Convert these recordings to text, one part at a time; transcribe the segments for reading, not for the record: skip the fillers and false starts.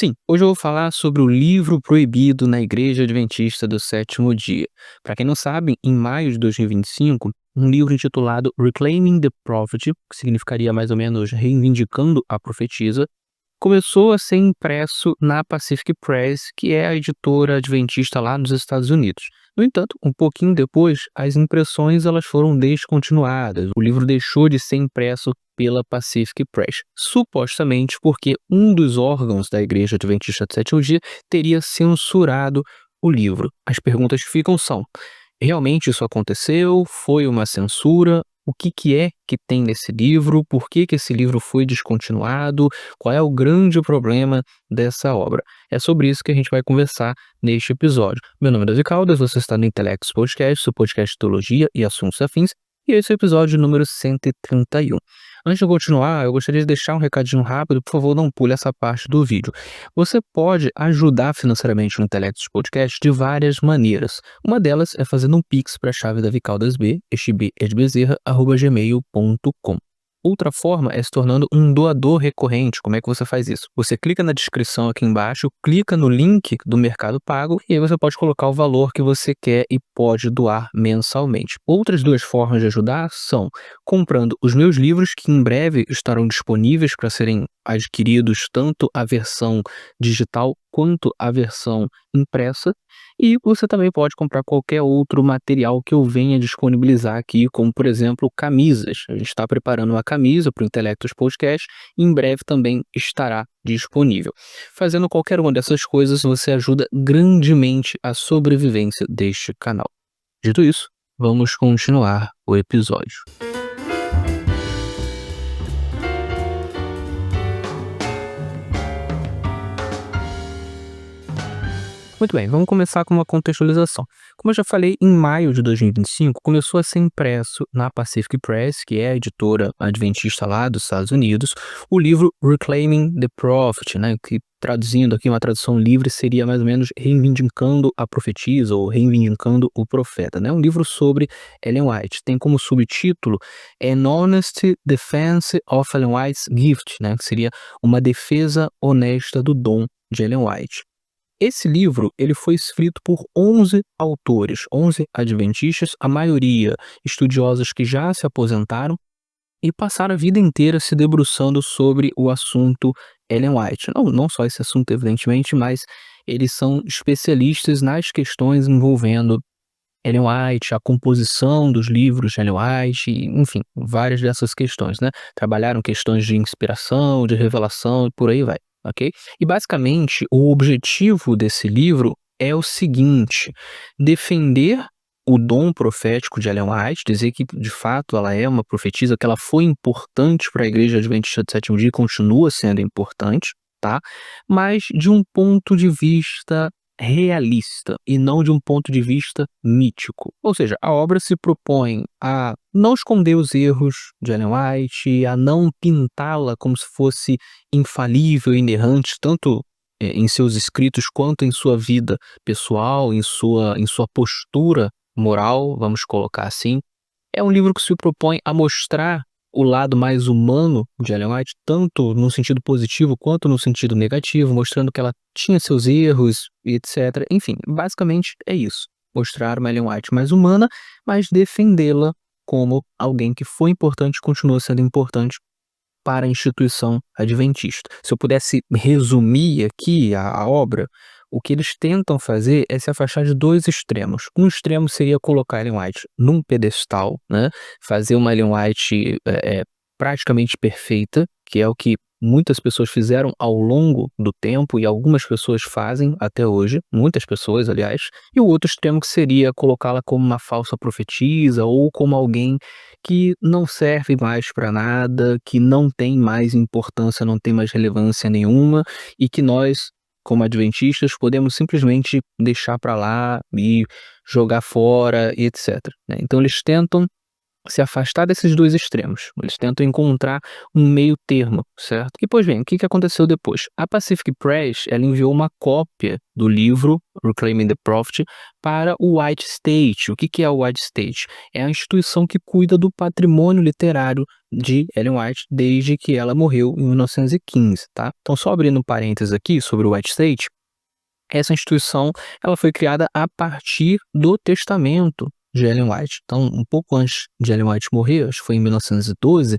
Sim, hoje eu vou falar sobre o livro proibido na Igreja Adventista do Sétimo Dia. Para quem não sabe, em maio de 2025, um livro intitulado Reclaiming the Prophet, que significaria mais ou menos reivindicando a profetisa, começou a ser impresso na Pacific Press, que é a editora adventista lá nos Estados Unidos. No entanto, um pouquinho depois, as impressões elas foram descontinuadas. O livro deixou de ser impresso pela Pacific Press, supostamente porque um dos órgãos da Igreja Adventista do Sétimo Dia teria censurado o livro. As perguntas que ficam são: realmente isso aconteceu? Foi uma censura? O que é que tem nesse livro? Por que esse livro foi descontinuado? Qual é o grande problema dessa obra? É sobre isso que a gente vai conversar neste episódio. Meu nome é Davi Caldas, você está no Intelectus Podcast, seu podcast de teologia e assuntos afins, e esse é o episódio número 131. Antes de eu continuar, eu gostaria de deixar um recadinho rápido, por favor, não pule essa parte do vídeo. Você pode ajudar financeiramente o Intelectus Podcast de várias maneiras. Uma delas é fazendo um pix para a chave davicaldasb, este b é de Bezerra, @gmail.com. Outra forma é se tornando um doador recorrente. Como é que você faz isso? Você clica na descrição aqui embaixo, clica no link do Mercado Pago e aí você pode colocar o valor que você quer e pode doar mensalmente. Outras duas formas de ajudar são comprando os meus livros, que em breve estarão disponíveis para serem adquiridos, tanto a versão digital quanto a versão impressa. E você também pode comprar qualquer outro material que eu venha disponibilizar aqui, como por exemplo camisas. A gente está preparando uma camisa para o Intelectus Podcast e em breve também estará disponível. Fazendo qualquer uma dessas coisas, você ajuda grandemente a sobrevivência deste canal. Dito isso, vamos continuar o episódio. Muito bem, vamos começar com uma contextualização. Como eu já falei, em maio de 2025 começou a ser impresso na Pacific Press, que é a editora adventista lá dos Estados Unidos, o livro Reclaiming the Prophet, né, que traduzindo aqui uma tradução livre seria mais ou menos reivindicando a profetisa ou reivindicando o profeta, né? Um livro sobre Ellen White. Tem como subtítulo An Honest Defense of Ellen White's Gift, né, que seria uma defesa honesta do dom de Ellen White. Esse livro, ele foi escrito por 11 autores, 11 adventistas, a maioria estudiosos que já se aposentaram e passaram a vida inteira se debruçando sobre o assunto Ellen White. Não só esse assunto, evidentemente, mas eles são especialistas nas questões envolvendo Ellen White, a composição dos livros de Ellen White, e, enfim, várias dessas questões, né? Trabalharam questões de inspiração, de revelação e por aí vai, ok? E basicamente o objetivo desse livro é o seguinte: defender o dom profético de Ellen White, dizer que de fato ela é uma profetisa, que ela foi importante para a Igreja Adventista do Sétimo Dia e continua sendo importante, tá? Mas de um ponto de vista realista e não de um ponto de vista mítico. Ou seja, a obra se propõe a não esconder os erros de Ellen White, a não pintá-la como se fosse infalível e inerrante, tanto em seus escritos quanto em sua vida pessoal, em sua postura moral, vamos colocar assim. É um livro que se propõe a mostrar o lado mais humano de Ellen White, tanto no sentido positivo quanto no sentido negativo, mostrando que ela tinha seus erros e etc. Enfim, basicamente é isso. Mostrar uma Ellen White mais humana, mas defendê-la como alguém que foi importante e continua sendo importante para a instituição adventista. Se eu pudesse resumir aqui a obra, o que eles tentam fazer é se afastar de dois extremos. Um extremo seria colocar Ellen White num pedestal, né? Fazer uma Ellen White praticamente perfeita, que é o que muitas pessoas fizeram ao longo do tempo e algumas pessoas fazem até hoje, muitas pessoas, aliás. E o outro extremo que seria colocá-la como uma falsa profetisa ou como alguém que não serve mais para nada, que não tem mais importância, não tem mais relevância nenhuma e que nós, como adventistas, podemos simplesmente deixar para lá e jogar fora e etc, né. Então eles tentam se afastar desses 2 extremos, eles tentam encontrar um meio termo, certo. E pois bem, o que que aconteceu depois? A Pacific Press, ela enviou uma cópia do livro Reclaiming the Prophet para o White State. O que que é o White State? É a instituição que cuida do patrimônio literário de Ellen White desde que ela morreu em 1915, tá. Então só abrindo um parênteses aqui sobre o White State, essa instituição, ela foi criada a partir do testamento de Ellen White. Então, um pouco antes de Ellen White morrer, acho que foi em 1912,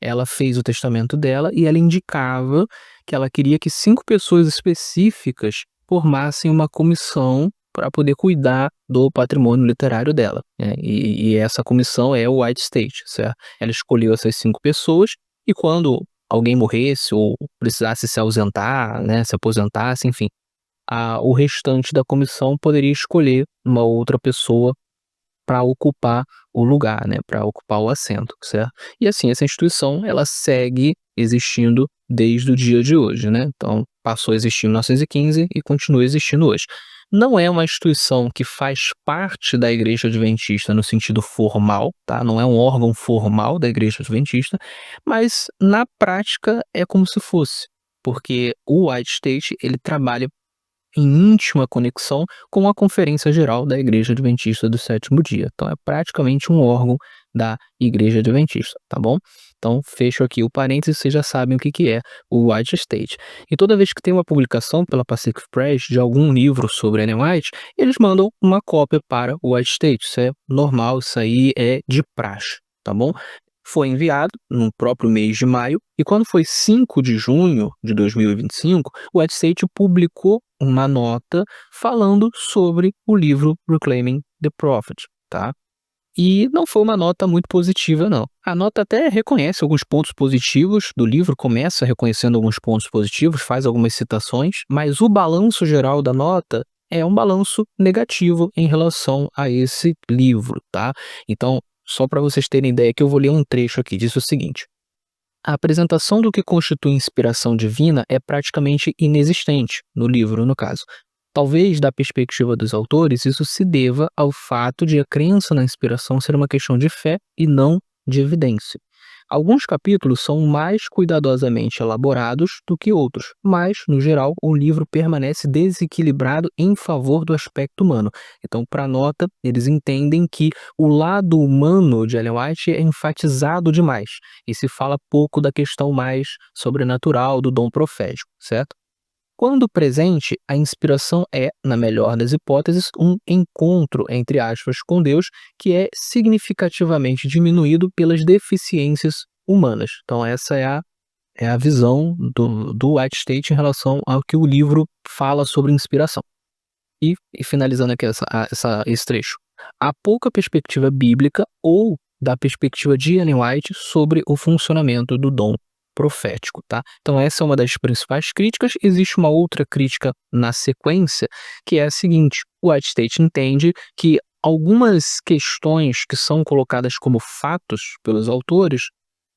ela fez o testamento dela e ela indicava que ela queria que 5 pessoas específicas formassem uma comissão para poder cuidar do patrimônio literário dela, né. E essa comissão é o White State, certo. Ela escolheu essas 5 pessoas e quando alguém morresse ou precisasse se ausentar, né, se aposentasse, enfim, o restante da comissão poderia escolher uma outra pessoa para ocupar o lugar, né, para ocupar o assento, certo. E assim, essa instituição ela segue existindo desde o dia de hoje, né, então passou a existir em 1915 e continua existindo hoje. Não é uma instituição que faz parte da Igreja Adventista no sentido formal, tá, não é um órgão formal da Igreja Adventista, mas na prática é como se fosse, porque o White State ele trabalha em íntima conexão com a Conferência Geral da Igreja Adventista do Sétimo Dia. Então é praticamente um órgão da Igreja Adventista, tá bom? Então fecho aqui o parênteses, vocês já sabem o que que é o White State. E toda vez que tem uma publicação pela Pacific Press de algum livro sobre Ellen White, eles mandam uma cópia para o White State. Isso é normal, isso aí é de praxe, tá bom? Foi enviado no próprio mês de maio, e quando foi 5 de junho de 2025, o White State publicou uma nota falando sobre o livro Reclaiming the Prophet, tá. E não foi uma nota muito positiva não. A nota até reconhece alguns pontos positivos do livro, começa reconhecendo alguns pontos positivos, faz algumas citações, mas o balanço geral da nota é um balanço negativo em relação a esse livro, tá. Então, só para vocês terem ideia que eu vou ler um trecho aqui, diz o seguinte: "A apresentação do que constitui inspiração divina é praticamente inexistente", no livro no caso. Talvez, da perspectiva dos autores, isso se deva ao fato de a crença na inspiração ser uma questão de fé e não de evidência. Alguns capítulos são mais cuidadosamente elaborados do que outros, mas, no geral, o livro permanece desequilibrado em favor do aspecto humano. Então, para a nota, eles entendem que o lado humano de Ellen White é enfatizado demais, e se fala pouco da questão mais sobrenatural do dom profético, certo? Quando presente, a inspiração é, na melhor das hipóteses, um encontro, entre aspas, com Deus, que é significativamente diminuído pelas deficiências humanas. Então essa é a visão do White State em relação ao que o livro fala sobre inspiração. E finalizando aqui esse trecho. Há pouca perspectiva bíblica ou da perspectiva de Ellen White sobre o funcionamento do dom profético, tá? Então essa é uma das principais críticas. Existe uma outra crítica na sequência, que é a seguinte: o White State entende que algumas questões que são colocadas como fatos pelos autores,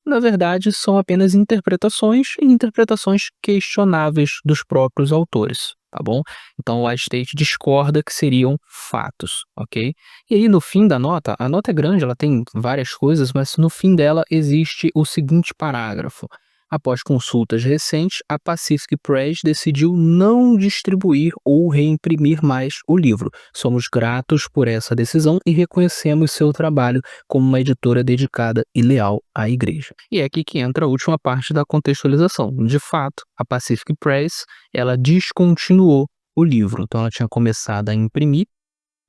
na verdade, são apenas interpretações e interpretações questionáveis dos próprios autores, tá bom? Então o White State discorda que seriam fatos, ok? E aí no fim da nota, a nota é grande, ela tem várias coisas, mas no fim dela existe o seguinte parágrafo: após consultas recentes, a Pacific Press decidiu não distribuir ou reimprimir mais o livro. Somos gratos por essa decisão e reconhecemos seu trabalho como uma editora dedicada e leal à igreja. E é aqui que entra a última parte da contextualização. De fato, a Pacific Press, ela descontinuou o livro. Então ela tinha começado a imprimir.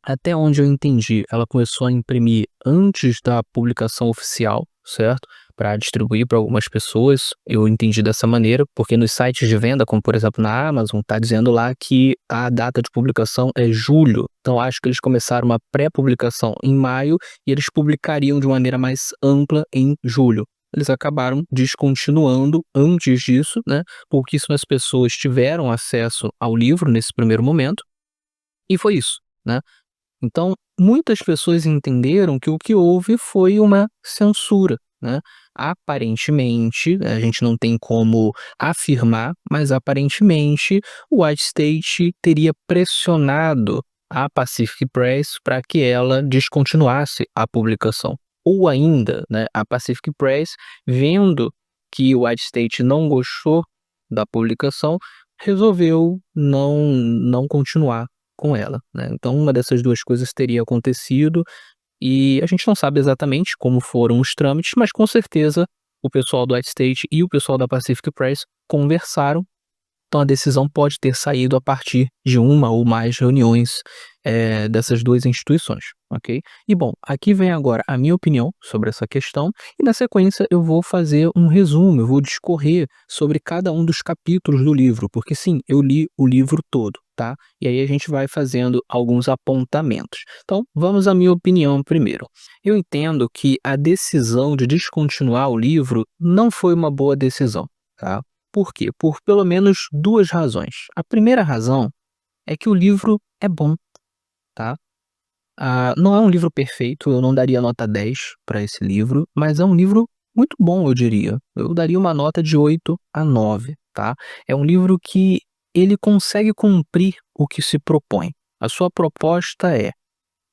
Até onde eu entendi, ela começou a imprimir antes da publicação oficial, certo? Para distribuir para algumas pessoas. Eu entendi dessa maneira, porque nos sites de venda, como por exemplo na Amazon, tá dizendo lá que a data de publicação é julho. Então acho que eles começaram uma pré-publicação em maio e eles publicariam de maneira mais ampla em julho. Eles acabaram descontinuando antes disso, né? Pouquíssimas pessoas tiveram acesso ao livro nesse primeiro momento, e foi isso, né? Então, muitas pessoas entenderam que o que houve foi uma censura, né. Aparentemente, a gente não tem como afirmar, mas aparentemente o White State teria pressionado a Pacific Press para que ela descontinuasse a publicação. ou ainda, né, a Pacific Press, vendo que o White State não gostou da publicação, resolveu não continuar com ela, né. Então uma dessas 2 coisas teria acontecido, e a gente não sabe exatamente como foram os trâmites, mas com certeza o pessoal do White State e o pessoal da Pacific Press conversaram, então a decisão pode ter saído a partir de uma ou mais reuniões, dessas 2 instituições, ok? E bom, aqui vem agora a minha opinião sobre essa questão e na sequência eu vou fazer um resumo, eu vou discorrer sobre cada um dos capítulos do livro, porque sim, eu li o livro todo, tá? E aí a gente vai fazendo alguns apontamentos. Então, vamos à minha opinião primeiro. Eu entendo que a decisão de descontinuar o livro não foi uma boa decisão, tá? Por quê? Por pelo menos 2 razões. A primeira razão é que o livro é bom, tá. Não é um livro perfeito, eu não daria nota 10 para esse livro, mas é um livro muito bom, eu diria. Eu daria uma nota de 8 a 9, tá. É um livro que ele consegue cumprir o que se propõe. A sua proposta é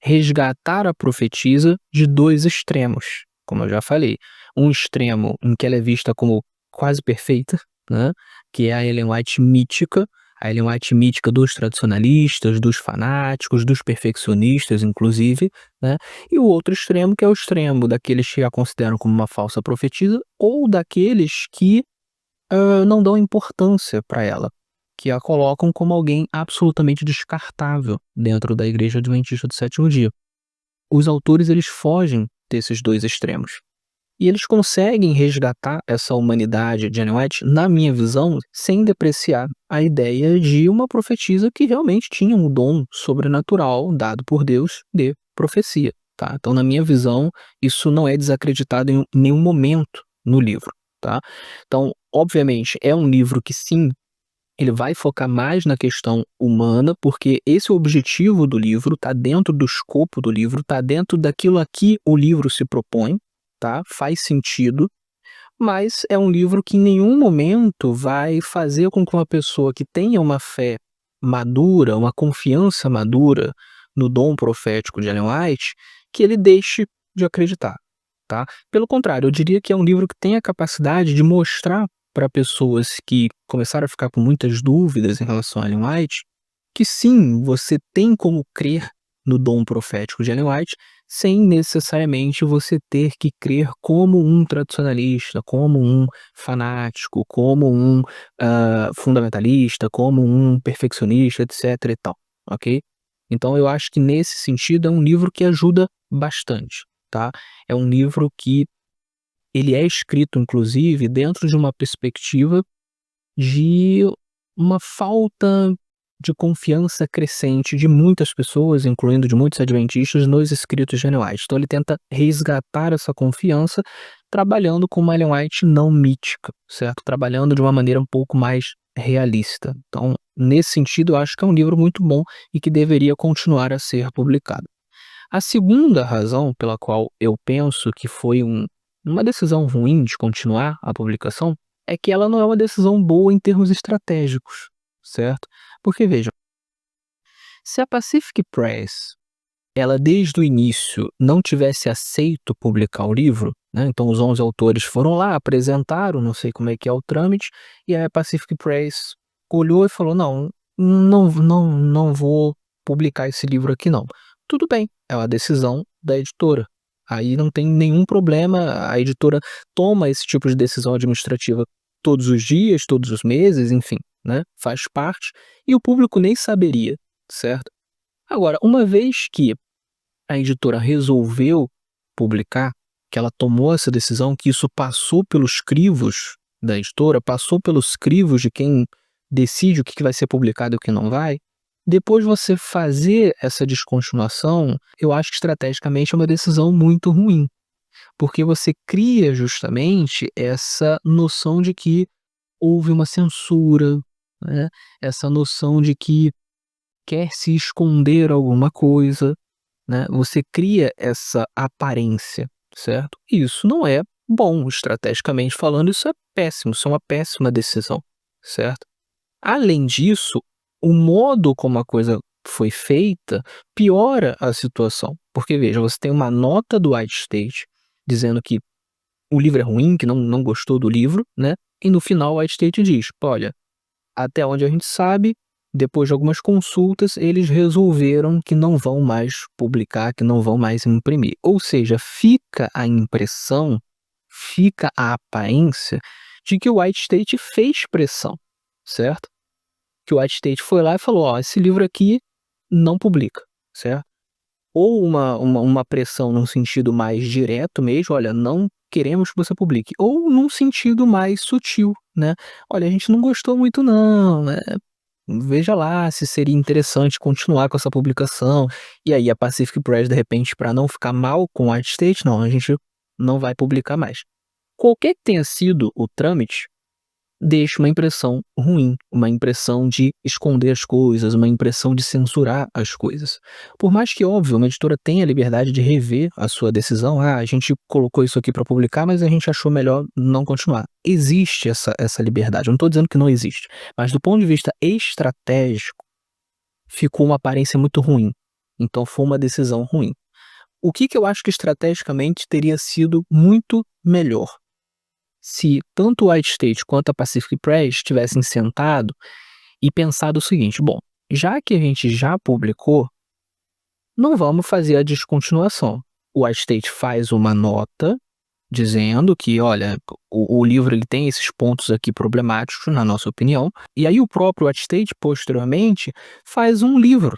resgatar a profetisa de 2 extremos, como eu já falei. Um extremo em que ela é vista como quase perfeita, né, que é a Ellen White mítica dos tradicionalistas, dos fanáticos, dos perfeccionistas inclusive, né, e o outro extremo que é o extremo daqueles que a consideram como uma falsa profetisa ou daqueles que não dão importância para ela, que a colocam como alguém absolutamente descartável dentro da Igreja Adventista do Sétimo Dia. Os autores eles fogem desses 2 extremos. E eles conseguem resgatar essa humanidade de Ellen White, na minha visão, sem depreciar a ideia de uma profetisa que realmente tinha um dom sobrenatural dado por Deus de profecia, tá. Então na minha visão, isso não é desacreditado em nenhum momento no livro, tá. Então, obviamente, é um livro que sim, ele vai focar mais na questão humana, porque esse é o objetivo do livro, tá dentro do escopo do livro, tá dentro daquilo a que o livro se propõe, tá, faz sentido, mas é um livro que em nenhum momento vai fazer com que uma pessoa que tenha uma fé madura, uma confiança madura no dom profético de Ellen White, que ele deixe de acreditar, tá. Pelo contrário, eu diria que é um livro que tem a capacidade de mostrar para pessoas que começaram a ficar com muitas dúvidas em relação a Ellen White, que sim, você tem como crer no dom profético de Ellen White, sem necessariamente você ter que crer como um tradicionalista, como um fanático, como um fundamentalista, como um perfeccionista, etc e tal, ok? Então eu acho que nesse sentido é um livro que ajuda bastante, tá? É um livro que ele é escrito inclusive dentro de uma perspectiva de uma falta de confiança crescente de muitas pessoas, incluindo de muitos adventistas, nos escritos de Ellen White. Então ele tenta resgatar essa confiança trabalhando com uma Ellen White não mítica, certo? Trabalhando de uma maneira um pouco mais realista. Então, nesse sentido, eu acho que é um livro muito bom e que deveria continuar a ser publicado. A segunda razão pela qual eu penso que foi uma decisão ruim de continuar a publicação é que ela não é uma decisão boa em termos estratégicos, certo? Porque veja, se a Pacific Press, ela desde o início não tivesse aceito publicar o livro, né, então os 11 autores foram lá, apresentaram, não sei como é que é o trâmite, e aí a Pacific Press olhou e falou: "Não vou publicar esse livro aqui não". Tudo bem, é uma decisão da editora. Aí não tem nenhum problema, a editora toma esse tipo de decisão administrativa todos os dias, todos os meses, enfim, né, faz parte, e o público nem saberia, certo? Agora, uma vez que a editora resolveu publicar, que ela tomou essa decisão, que isso passou pelos crivos da editora, passou pelos crivos de quem decide o que vai ser publicado e o que não vai, depois você fazer essa descontinuação, eu acho que estrategicamente é uma decisão muito ruim, porque você cria justamente essa noção de que houve uma censura, né, essa noção de que quer se esconder alguma coisa, né, você cria essa aparência, certo? E isso não é bom, estrategicamente falando, isso é péssimo, isso é uma péssima decisão, certo? Além disso, o modo como a coisa foi feita piora a situação, porque veja, você tem uma nota do White State, dizendo que o livro é ruim, que não gostou do livro, né? E no final, o White State diz: olha, até onde a gente sabe, depois de algumas consultas, eles resolveram que não vão mais publicar, que não vão mais imprimir. Ou seja, fica a impressão, fica a aparência de que o White State fez pressão, certo? Que o White State foi lá e falou: ó, esse livro aqui não publica, certo? Ou uma pressão num sentido mais direto mesmo: olha, não queremos que você publique. Ou num sentido mais sutil, né? Olha, a gente não gostou muito não, né? Veja lá se seria interessante continuar com essa publicação. E aí a Pacific Press, de repente, para não ficar mal com o White State, não, a gente não vai publicar mais. Qualquer que tenha sido o trâmite, deixa uma impressão ruim, uma impressão de esconder as coisas, uma impressão de censurar as coisas. Por mais que, óbvio, uma editora tenha a liberdade de rever a sua decisão: ah, a gente colocou isso aqui para publicar, mas a gente achou melhor não continuar. Existe essa liberdade, eu não estou dizendo que não existe, mas do ponto de vista estratégico, ficou uma aparência muito ruim. Então foi uma decisão ruim. O que eu acho que estrategicamente teria sido muito melhor? Se tanto o White State quanto a Pacific Press tivessem sentado e pensado o seguinte: bom, já que a gente já publicou, não vamos fazer a descontinuação. O White State faz uma nota dizendo que, olha, o livro ele tem esses pontos aqui problemáticos, na nossa opinião, e aí o próprio White State, posteriormente, faz um livro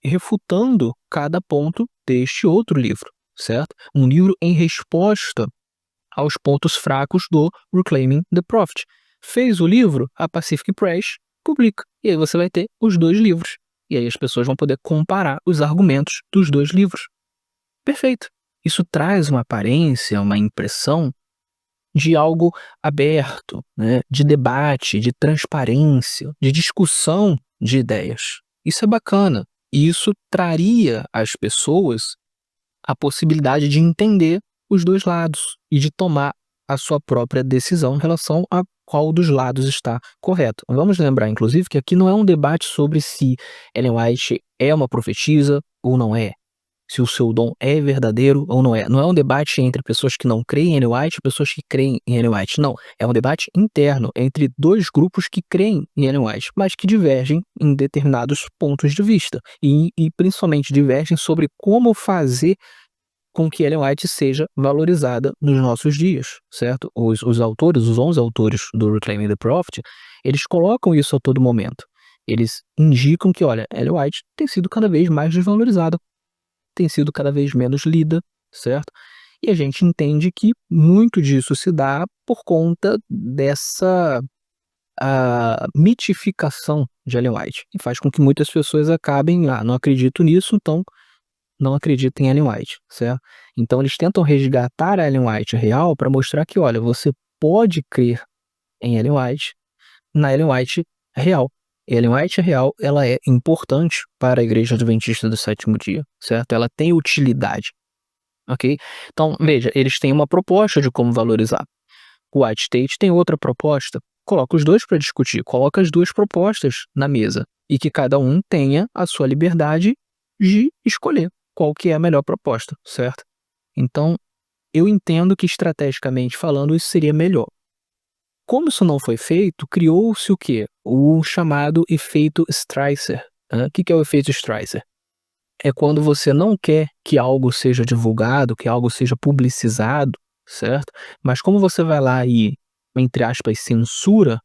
refutando cada ponto deste outro livro, certo? Um livro em resposta aos pontos fracos do Reclaiming the Prophet. Fez o livro, a Pacific Press publica. E aí você vai ter os dois livros. E aí as pessoas vão poder comparar os argumentos dos dois livros. Perfeito. Isso traz uma aparência, uma impressão de algo aberto, né? De debate, de transparência, de discussão de ideias. Isso é bacana. E isso traria às pessoas a possibilidade de entender os dois lados e de tomar a sua própria decisão em relação a qual dos lados está correto. Vamos lembrar, inclusive, que aqui não é um debate sobre se Ellen White é uma profetisa ou não é, se o seu dom é verdadeiro ou não é. Não é um debate entre pessoas que não creem em Ellen White e pessoas que creem em Ellen White. Não, é um debate interno entre dois grupos que creem em Ellen White, mas que divergem em determinados pontos de vista e principalmente divergem sobre como fazer com que Ellen White seja valorizada nos nossos dias, certo? Os autores, os 11 autores do Reclaiming the Prophet, eles colocam isso a todo momento. Eles indicam que, olha, Ellen White tem sido cada vez mais desvalorizada, tem sido cada vez menos lida, certo? E a gente entende que muito disso se dá por conta dessa mitificação de Ellen White, e faz com que muitas pessoas acabem: não acredito nisso, então não acredita em Ellen White, certo? Então eles tentam resgatar a Ellen White real para mostrar que, olha, você pode crer em Ellen White, na Ellen White real. Ellen White real, ela é importante para a Igreja Adventista do Sétimo Dia, certo? Ela tem utilidade, ok? Então, veja, eles têm uma proposta de como valorizar. O White State tem outra proposta. Coloca os dois para discutir, coloca as duas propostas na mesa e que cada um tenha a sua liberdade de escolher qual que é a melhor proposta, certo? Então, eu entendo que estrategicamente falando isso seria melhor. Como isso não foi feito, criou-se o quê? O chamado efeito Streiser. O que é o efeito Streiser? É quando você não quer que algo seja divulgado, que algo seja publicizado, certo? Mas como você vai lá e, entre aspas, censura,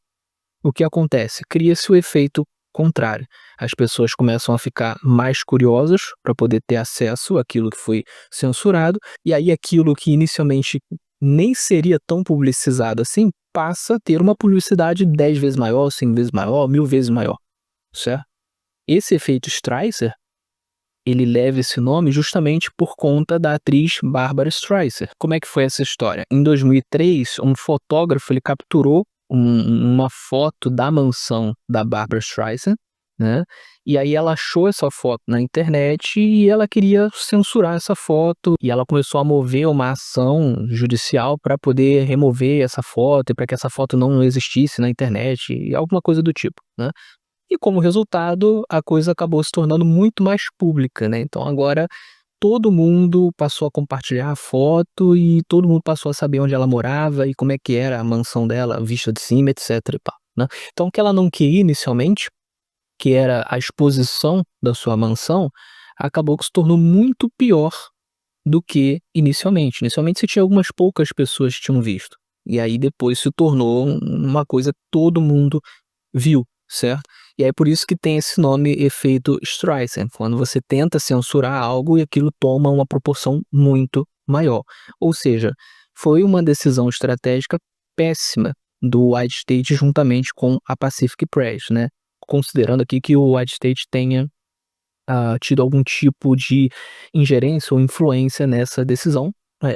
o que acontece? Cria-se o efeito contrário. As pessoas começam a ficar mais curiosas para poder ter acesso àquilo que foi censurado, e aí aquilo que inicialmente nem seria tão publicizado assim, passa a ter uma publicidade 10 vezes maior, 100 vezes maior, 1000 vezes maior, certo? Esse efeito Streiser, ele leva esse nome justamente por conta da atriz Barbra Streisand. Como é que foi essa história? Em 2003, um fotógrafo ele capturou uma foto da mansão da Barbra Streisand, né? E aí ela achou essa foto na internet e ela queria censurar essa foto, e ela começou a mover uma ação judicial para poder remover essa foto e para que essa foto não existisse na internet, e alguma coisa do tipo, né? E como resultado, a coisa acabou se tornando muito mais pública, né? Então agora todo mundo passou a compartilhar a foto e todo mundo passou a saber onde ela morava e como é que era a mansão dela, vista de cima, etc e pá, né. Então o que ela não queria inicialmente, que era a exposição da sua mansão, acabou que se tornou muito pior do que inicialmente. Inicialmente você tinha algumas poucas pessoas que tinham visto, e aí depois se tornou uma coisa que todo mundo viu, certo? E aí por isso que tem esse nome efeito Streisand, quando você tenta censurar algo e aquilo toma uma proporção muito maior. Ou seja, foi uma decisão estratégica péssima do White State juntamente com a Pacific Press, né? Considerando aqui que o White State tenha tido algum tipo de ingerência ou influência nessa decisão. É,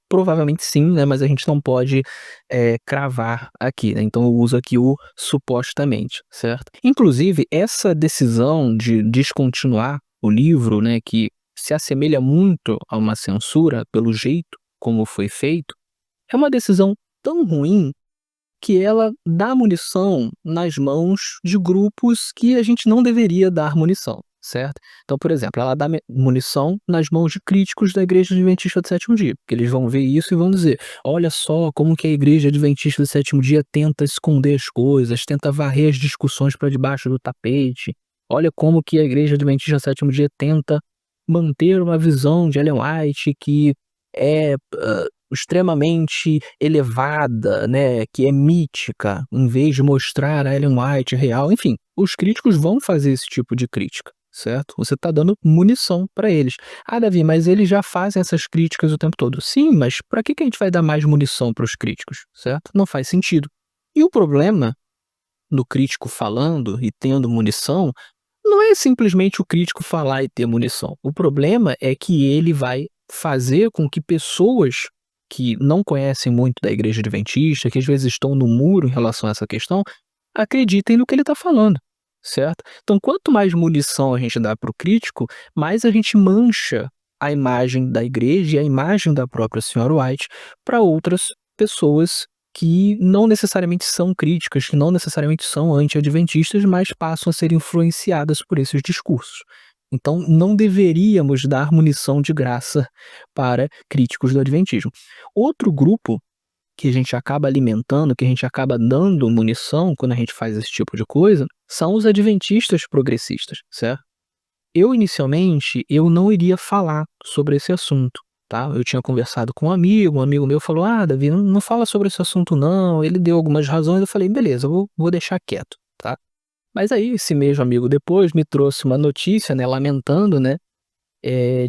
provavelmente sim, né, mas a gente não pode, cravar aqui, né, então eu uso aqui o supostamente, certo? Inclusive, essa decisão de descontinuar o livro, né, que se assemelha muito a uma censura pelo jeito como foi feito, é uma decisão tão ruim que ela dá munição nas mãos de grupos que a gente não deveria dar munição, certo? Então, por exemplo, ela dá munição nas mãos de críticos da Igreja Adventista do Sétimo Dia, porque eles vão ver isso e vão dizer: olha só como que a Igreja Adventista do Sétimo Dia tenta esconder as coisas, tenta varrer as discussões para debaixo do tapete. Olha como que a Igreja Adventista do Sétimo Dia tenta manter uma visão de Ellen White que é extremamente elevada, né, que é mítica, em vez de mostrar a Ellen White real, enfim, os críticos vão fazer esse tipo de crítica, certo? Você está dando munição para eles. Ah, Davi, mas eles já fazem essas críticas o tempo todo. Sim, mas para que a gente vai dar mais munição para os críticos, certo? Não faz sentido. E o problema do crítico falando e tendo munição não é simplesmente o crítico falar e ter munição. O problema é que ele vai fazer com que pessoas que não conhecem muito da igreja adventista, que às vezes estão no muro em relação a essa questão, acreditem no que ele está falando, certo? Então, quanto mais munição a gente dá para o crítico, mais a gente mancha a imagem da igreja e a imagem da própria senhora White para outras pessoas que não necessariamente são críticas, que não necessariamente são anti-adventistas, mas passam a ser influenciadas por esses discursos. Então, não deveríamos dar munição de graça para críticos do adventismo. Outro grupo que a gente acaba alimentando, que a gente acaba dando munição quando a gente faz esse tipo de coisa, são os adventistas progressistas, certo? Eu, inicialmente, eu não iria falar sobre esse assunto, tá? Eu tinha conversado com um amigo meu falou: "Ah, Davi, não fala sobre esse assunto não", ele deu algumas razões, eu falei: "Beleza, eu vou deixar quieto", tá? Mas aí esse mesmo amigo depois me trouxe uma notícia, né, lamentando, né,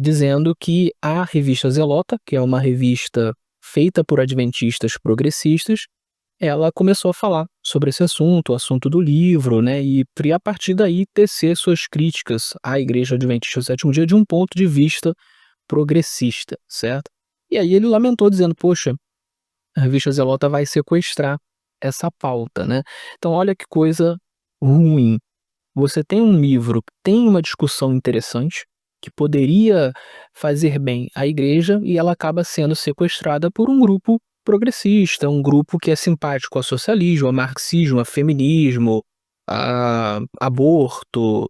dizendo que a revista Zelota, que é uma revista feita por adventistas progressistas, ela começou a falar sobre esse assunto, o assunto do livro, né, e a partir daí tecer suas críticas à Igreja Adventista do Sétimo Dia de um ponto de vista progressista, certo? E aí ele lamentou dizendo: "Poxa, a revista Zelota vai sequestrar essa pauta, né?". Então olha que coisa ruim. Você tem um livro que tem uma discussão interessante, que poderia fazer bem à igreja, e ela acaba sendo sequestrada por um grupo progressista, um grupo que é simpático ao socialismo, ao marxismo, ao feminismo, a aborto,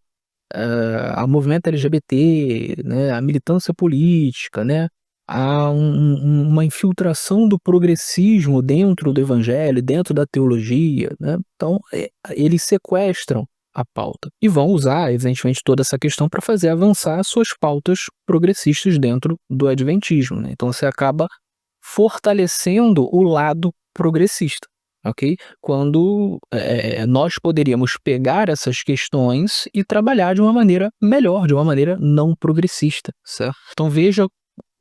ao movimento LGBT, né, à militância política, né, há uma infiltração do progressismo dentro do evangelho, dentro da teologia, né. Então, eles sequestram a pauta e vão usar, evidentemente, toda essa questão para fazer avançar suas pautas progressistas dentro do adventismo, né. Então você acaba fortalecendo o lado progressista, ok? Quando nós poderíamos pegar essas questões e trabalhar de uma maneira melhor, de uma maneira não progressista, certo? Então veja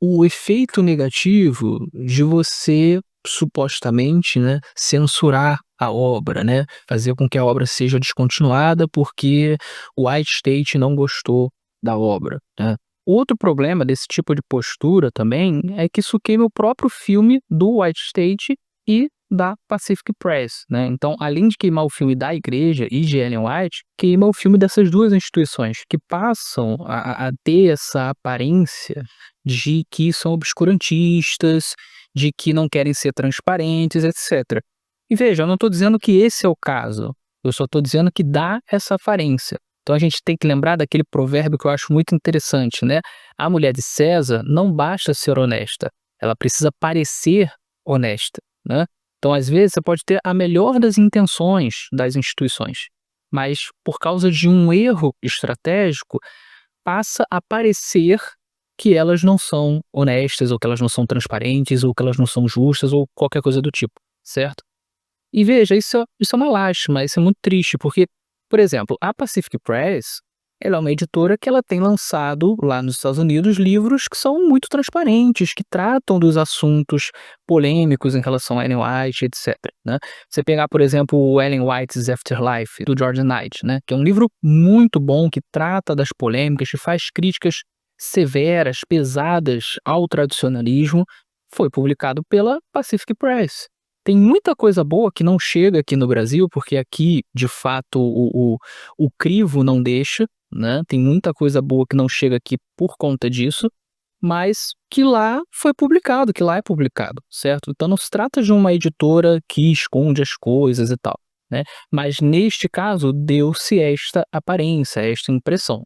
o efeito negativo de você supostamente, né, censurar a obra, né, fazer com que a obra seja descontinuada porque o White State não gostou da obra, né. Outro problema desse tipo de postura também é que isso queima o próprio filme do White State e da Pacific Press, né. Então, além de queimar o filme da igreja e de Ellen White, queima o filme dessas 2 instituições que passam a ter essa aparência de que são obscurantistas, de que não querem ser transparentes, etc. E veja, eu não estou dizendo que esse é o caso, eu só estou dizendo que dá essa aparência. Então a gente tem que lembrar daquele provérbio que eu acho muito interessante, né? A mulher de César não basta ser honesta, ela precisa parecer honesta, né? Então, às vezes, você pode ter a melhor das intenções das instituições, mas por causa de um erro estratégico, passa a parecer que elas não são honestas, ou que elas não são transparentes, ou que elas não são justas, ou qualquer coisa do tipo, certo? E veja, isso é uma lástima, isso é muito triste, porque, por exemplo, a Pacific Press, ela é uma editora que ela tem lançado lá nos Estados Unidos livros que são muito transparentes, que tratam dos assuntos polêmicos em relação a Ellen White, etc, né. Você pegar, por exemplo, o Ellen White's Afterlife, do George Knight, né, que é um livro muito bom, que trata das polêmicas, que faz críticas severas, pesadas ao tradicionalismo, foi publicado pela Pacific Press. Tem muita coisa boa que não chega aqui no Brasil, porque aqui, de fato, o crivo não deixa, né, tem muita coisa boa que não chega aqui por conta disso, mas que lá foi publicado, que lá é publicado, certo? Então não se trata de uma editora que esconde as coisas e tal, né, mas neste caso deu-se esta aparência, esta impressão.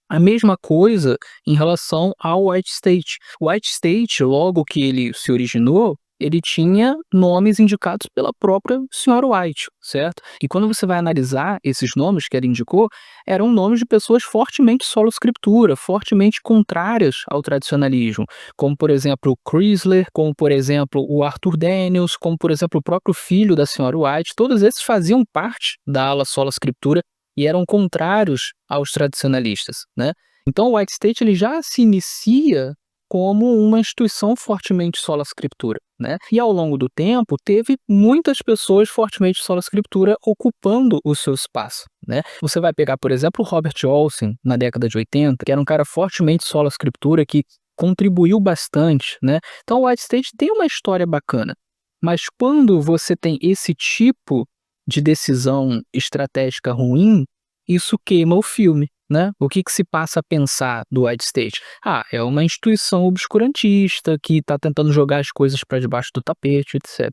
A mesma coisa em relação ao White State. O White State, logo que ele se originou, ele tinha nomes indicados pela própria senhora White, certo? E quando você vai analisar esses nomes que ela indicou, eram nomes de pessoas fortemente solo escritura, fortemente contrárias ao tradicionalismo, como por exemplo o Chrysler, como por exemplo o Arthur Daniels, como por exemplo o próprio filho da senhora White, todos esses faziam parte da ala sola escritura e eram contrários aos tradicionalistas, né. Então o White State ele já se inicia como uma instituição fortemente sola scriptura, né, e ao longo do tempo teve muitas pessoas fortemente sola scriptura ocupando o seu espaço, né. Você vai pegar, por exemplo, o Robert Olson na década de 80, que era um cara fortemente sola scriptura que contribuiu bastante, né. Então o White State tem uma história bacana, mas quando você tem esse tipo de decisão estratégica ruim, isso queima o filme, né. O que que se passa a pensar do White State? Ah, é uma instituição obscurantista que está tentando jogar as coisas para debaixo do tapete, etc.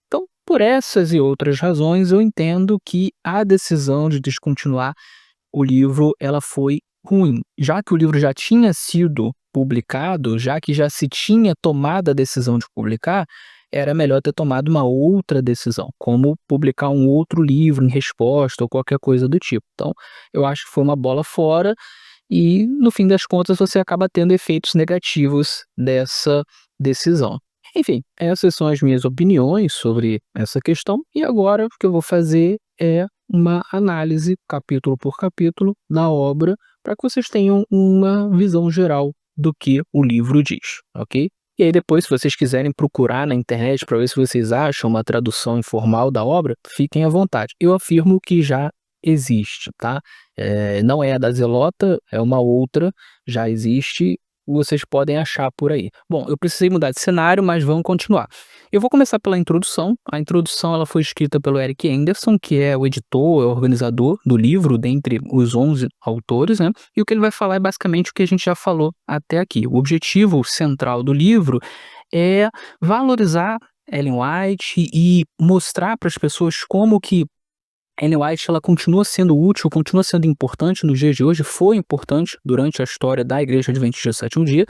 Então, por essas e outras razões, eu entendo que a decisão de descontinuar o livro, ela foi ruim. Já que o livro já tinha sido publicado, já que já se tinha tomado a decisão de publicar, era melhor ter tomado uma outra decisão, como publicar um outro livro em resposta ou qualquer coisa do tipo. Então, eu acho que foi uma bola fora e, no fim das contas, você acaba tendo efeitos negativos dessa decisão. Enfim, essas são as minhas opiniões sobre essa questão, e agora o que eu vou fazer é uma análise, capítulo por capítulo, da obra, para que vocês tenham uma visão geral do que o livro diz, ok? E aí depois, se vocês quiserem procurar na internet para ver se vocês acham uma tradução informal da obra, fiquem à vontade. Eu afirmo que já existe, tá? Não é a da Zelota, é uma outra, já existe, vocês podem achar por aí. Bom, eu precisei mudar de cenário, mas vamos continuar. Eu vou começar pela introdução. A introdução ela foi escrita pelo Eric Anderson, que é o editor, é o organizador do livro, dentre os 11 autores, né? E o que ele vai falar é basicamente o que a gente já falou até aqui. O objetivo central do livro é valorizar Ellen White e mostrar para as pessoas como que Ellen White ela continua sendo útil, continua sendo importante nos dias de hoje, foi importante durante a história da Igreja Adventista do Sétimo Dia.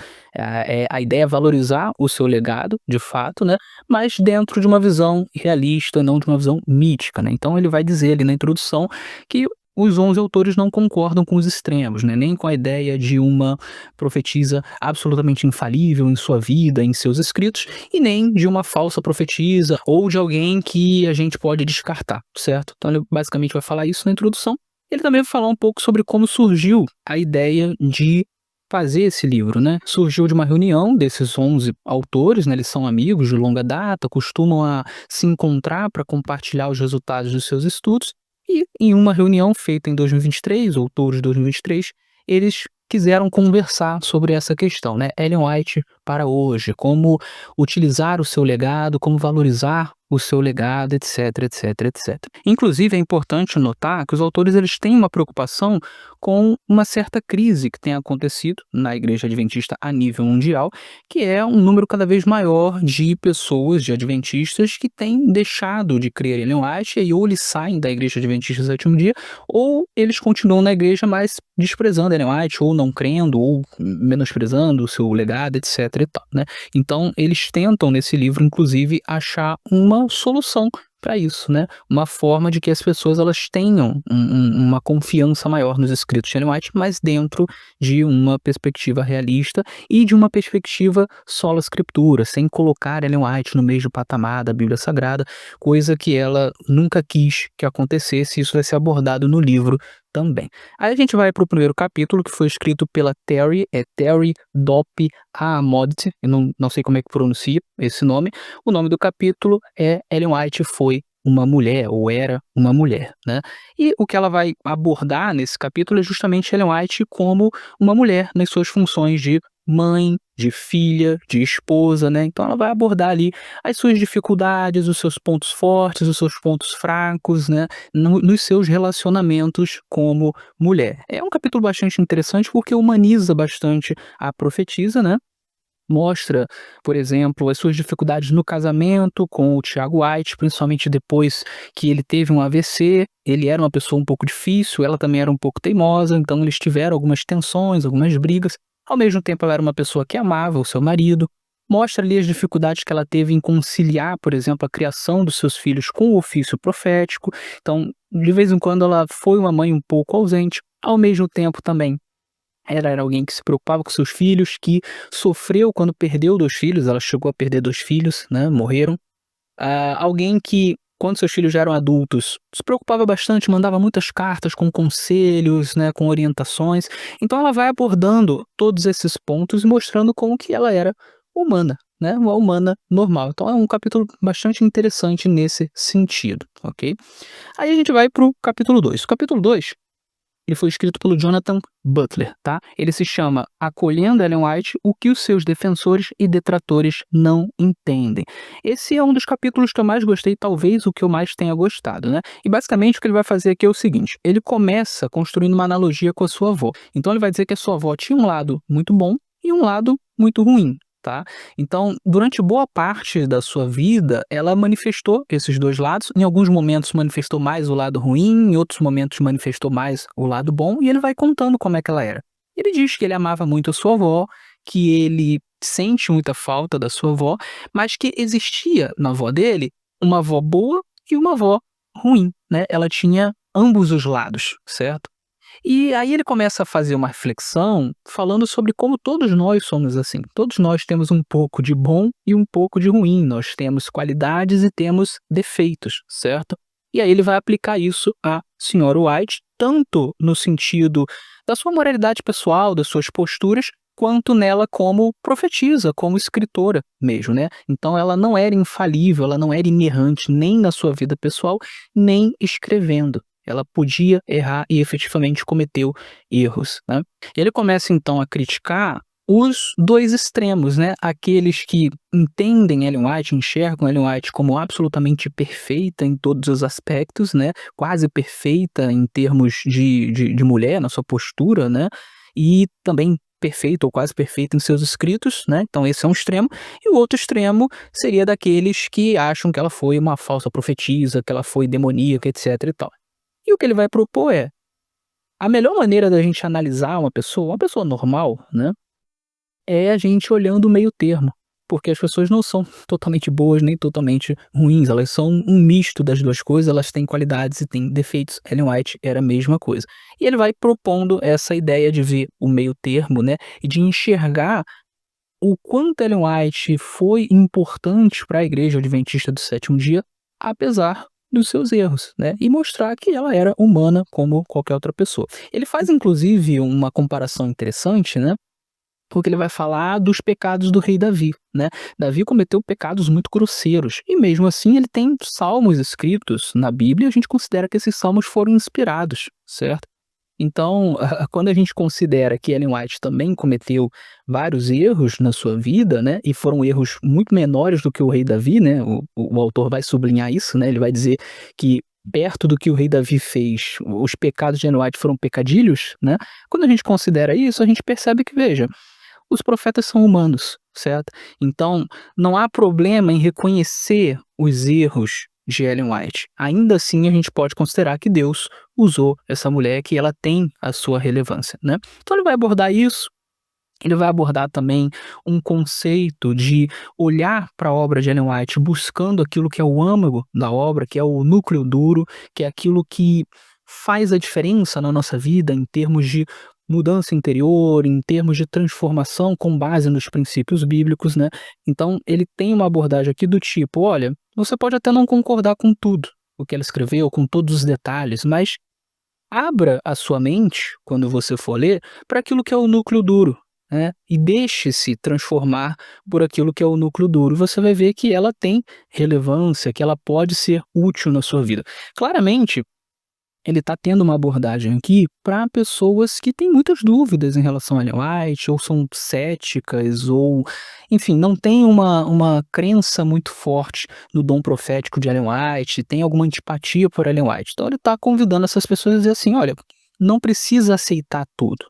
A ideia é valorizar o seu legado, de fato, né, mas dentro de uma visão realista, não de uma visão mítica, né. Então ele vai dizer ali na introdução que os 11 autores não concordam com os extremos, né, nem com a ideia de uma profetisa absolutamente infalível em sua vida, em seus escritos, e nem de uma falsa profetisa ou de alguém que a gente pode descartar, certo? Então ele basicamente vai falar isso na introdução. Ele também vai falar um pouco sobre como surgiu a ideia de fazer esse livro, né? Surgiu de uma reunião desses 11 autores, né? Eles são amigos de longa data, costumam se encontrar para compartilhar os resultados dos seus estudos, e em uma reunião feita em 2023, outubro de 2023, eles quiseram conversar sobre essa questão, né? Ellen White para hoje, como utilizar o seu legado, como valorizar o seu legado, etc, etc, etc. Inclusive, é importante notar que os autores eles têm uma preocupação com uma certa crise que tem acontecido na Igreja Adventista a nível mundial, que é um número cada vez maior de pessoas, de adventistas, que têm deixado de crer em Ellen White e ou eles saem da Igreja Adventista do Sétimo Dia, ou eles continuam na igreja, mas desprezando Ellen White, ou não crendo, ou menosprezando o seu legado, etc e tal, né. Então eles tentam nesse livro, inclusive, achar uma solução para isso, né, uma forma de que as pessoas elas tenham uma confiança maior nos escritos de Ellen White, mas dentro de uma perspectiva realista e de uma perspectiva sola scriptura, sem colocar Ellen White no mesmo patamar da Bíblia Sagrada, coisa que ela nunca quis que acontecesse, isso vai ser abordado no livro também. Aí a gente vai para o primeiro capítulo, que foi escrito pela Terry, Terry Dopp Ahmad, eu não sei como é que pronuncia esse nome. O nome do capítulo é Ellen White foi uma mulher, ou era uma mulher, né. E o que ela vai abordar nesse capítulo é justamente Ellen White como uma mulher nas suas funções de mãe, de filha, de esposa, né. Então ela vai abordar ali as suas dificuldades, os seus pontos fortes, os seus pontos fracos, né, nos seus relacionamentos como mulher. É um capítulo bastante interessante, porque humaniza bastante a profetisa, né, mostra, por exemplo, as suas dificuldades no casamento com o Tiago White, principalmente depois que ele teve um AVC. Ele era uma pessoa um pouco difícil, ela também era um pouco teimosa, então eles tiveram algumas tensões, algumas brigas. Ao mesmo tempo, ela era uma pessoa que amava o seu marido. Mostra ali as dificuldades que ela teve em conciliar, por exemplo, a criação dos seus filhos com o ofício profético. Então, de vez em quando, ela foi uma mãe um pouco ausente. Ao mesmo tempo, também, ela era alguém que se preocupava com seus filhos, que sofreu quando perdeu 2 filhos, ela chegou a perder 2 filhos, né, morreram. Alguém que, quando seus filhos já eram adultos, se preocupava bastante, mandava muitas cartas com conselhos, né, com orientações. Então ela vai abordando todos esses pontos e mostrando como que ela era humana, né, uma humana normal. Então é um capítulo bastante interessante nesse sentido, ok? Aí a gente vai para o capítulo 2. O capítulo 2 ele foi escrito pelo Jonathan Butler, tá? Ele se chama Acolhendo Ellen White, o que os seus defensores e detratores não entendem. Esse é um dos capítulos que eu mais gostei, talvez o que eu mais tenha gostado, né? E basicamente o que ele vai fazer aqui é o seguinte, ele começa construindo uma analogia com a sua avó. Então ele vai dizer que a sua avó tinha um lado muito bom e um lado muito ruim, tá? Então, durante boa parte da sua vida, ela manifestou esses 2 lados. Em alguns momentos manifestou mais o lado ruim, em outros momentos manifestou mais o lado bom, e ele vai contando como é que ela era. Ele diz que ele amava muito a sua avó, que ele sente muita falta da sua avó, mas que existia na avó dele uma avó boa e uma avó ruim, né? Ela tinha ambos os lados, certo? E aí ele começa a fazer uma reflexão falando sobre como todos nós somos assim. Todos nós temos um pouco de bom e um pouco de ruim. Nós temos qualidades e temos defeitos, certo? E aí ele vai aplicar isso à senhora White, tanto no sentido da sua moralidade pessoal, das suas posturas, quanto nela como profetisa, como escritora mesmo, né? Então ela não era infalível, ela não era inerrante nem na sua vida pessoal, nem escrevendo. Ela podia errar e efetivamente cometeu erros, né. Ele começa então a criticar os 2 extremos, né, aqueles que entendem Ellen White, enxergam Ellen White como absolutamente perfeita em todos os aspectos, né, quase perfeita em termos de mulher, na sua postura, né, e também perfeita ou quase perfeita em seus escritos, né, então esse é um extremo. E o outro extremo seria daqueles que acham que ela foi uma falsa profetisa, que ela foi demoníaca, etc e tal. E o que ele vai propor é, a melhor maneira da gente analisar uma pessoa normal, né, é a gente olhando o meio termo, porque as pessoas não são totalmente boas nem totalmente ruins, elas são um misto das 2 coisas, elas têm qualidades e têm defeitos. Ellen White era a mesma coisa. E ele vai propondo essa ideia de ver o meio termo, né, e de enxergar o quanto Ellen White foi importante para a Igreja Adventista do Sétimo Dia, apesar dos seus erros, né, e mostrar que ela era humana como qualquer outra pessoa. Ele faz inclusive uma comparação interessante, né, porque ele vai falar dos pecados do rei Davi, né. Davi cometeu pecados muito grosseiros e mesmo assim ele tem salmos escritos na Bíblia e a gente considera que esses salmos foram inspirados, certo? Então, quando a gente considera que Ellen White também cometeu vários erros na sua vida, né, e foram erros muito menores do que o rei Davi, né, o autor vai sublinhar isso, né, ele vai dizer que perto do que o rei Davi fez, os pecados de Ellen White foram pecadilhos, né. Quando a gente considera isso, a gente percebe que, veja, os profetas são humanos, certo? Então, não há problema em reconhecer os erros de Ellen White. Ainda assim, a gente pode considerar que Deus usou essa mulher, que ela tem a sua relevância, né? Então, ele vai abordar isso. Ele vai abordar também um conceito de olhar para a obra de Ellen White buscando aquilo que é o âmago da obra, que é o núcleo duro, que é aquilo que faz a diferença na nossa vida em termos de mudança interior, em termos de transformação com base nos princípios bíblicos, né. Então ele tem uma abordagem aqui do tipo: olha, você pode até não concordar com tudo o que ela escreveu, com todos os detalhes, mas abra a sua mente, quando você for ler, para aquilo que é o núcleo duro, né, e deixe-se transformar por aquilo que é o núcleo duro. Você vai ver que ela tem relevância, que ela pode ser útil na sua vida. Claramente, ele está tendo uma abordagem aqui para pessoas que têm muitas dúvidas em relação a Ellen White, ou são céticas, ou, enfim, não tem uma crença muito forte no dom profético de Ellen White, tem alguma antipatia por Ellen White. Então ele está convidando essas pessoas a dizer assim: olha, não precisa aceitar tudo.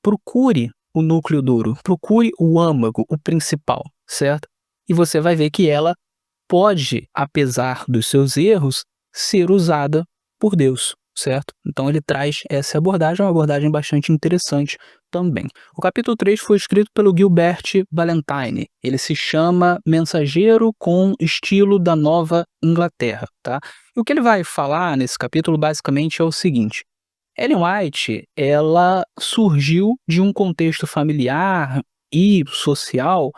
Procure o núcleo duro, procure o âmago, o principal, certo? E você vai ver que ela pode, apesar dos seus erros, ser usada por Deus, certo? Então ele traz essa abordagem, uma abordagem bastante interessante também. O capítulo 3 foi escrito pelo Gilbert Valentine. Ele se chama Mensageiro com Estilo da Nova Inglaterra, tá? E o que ele vai falar nesse capítulo basicamente é o seguinte: Ellen White, ela surgiu de um contexto familiar e social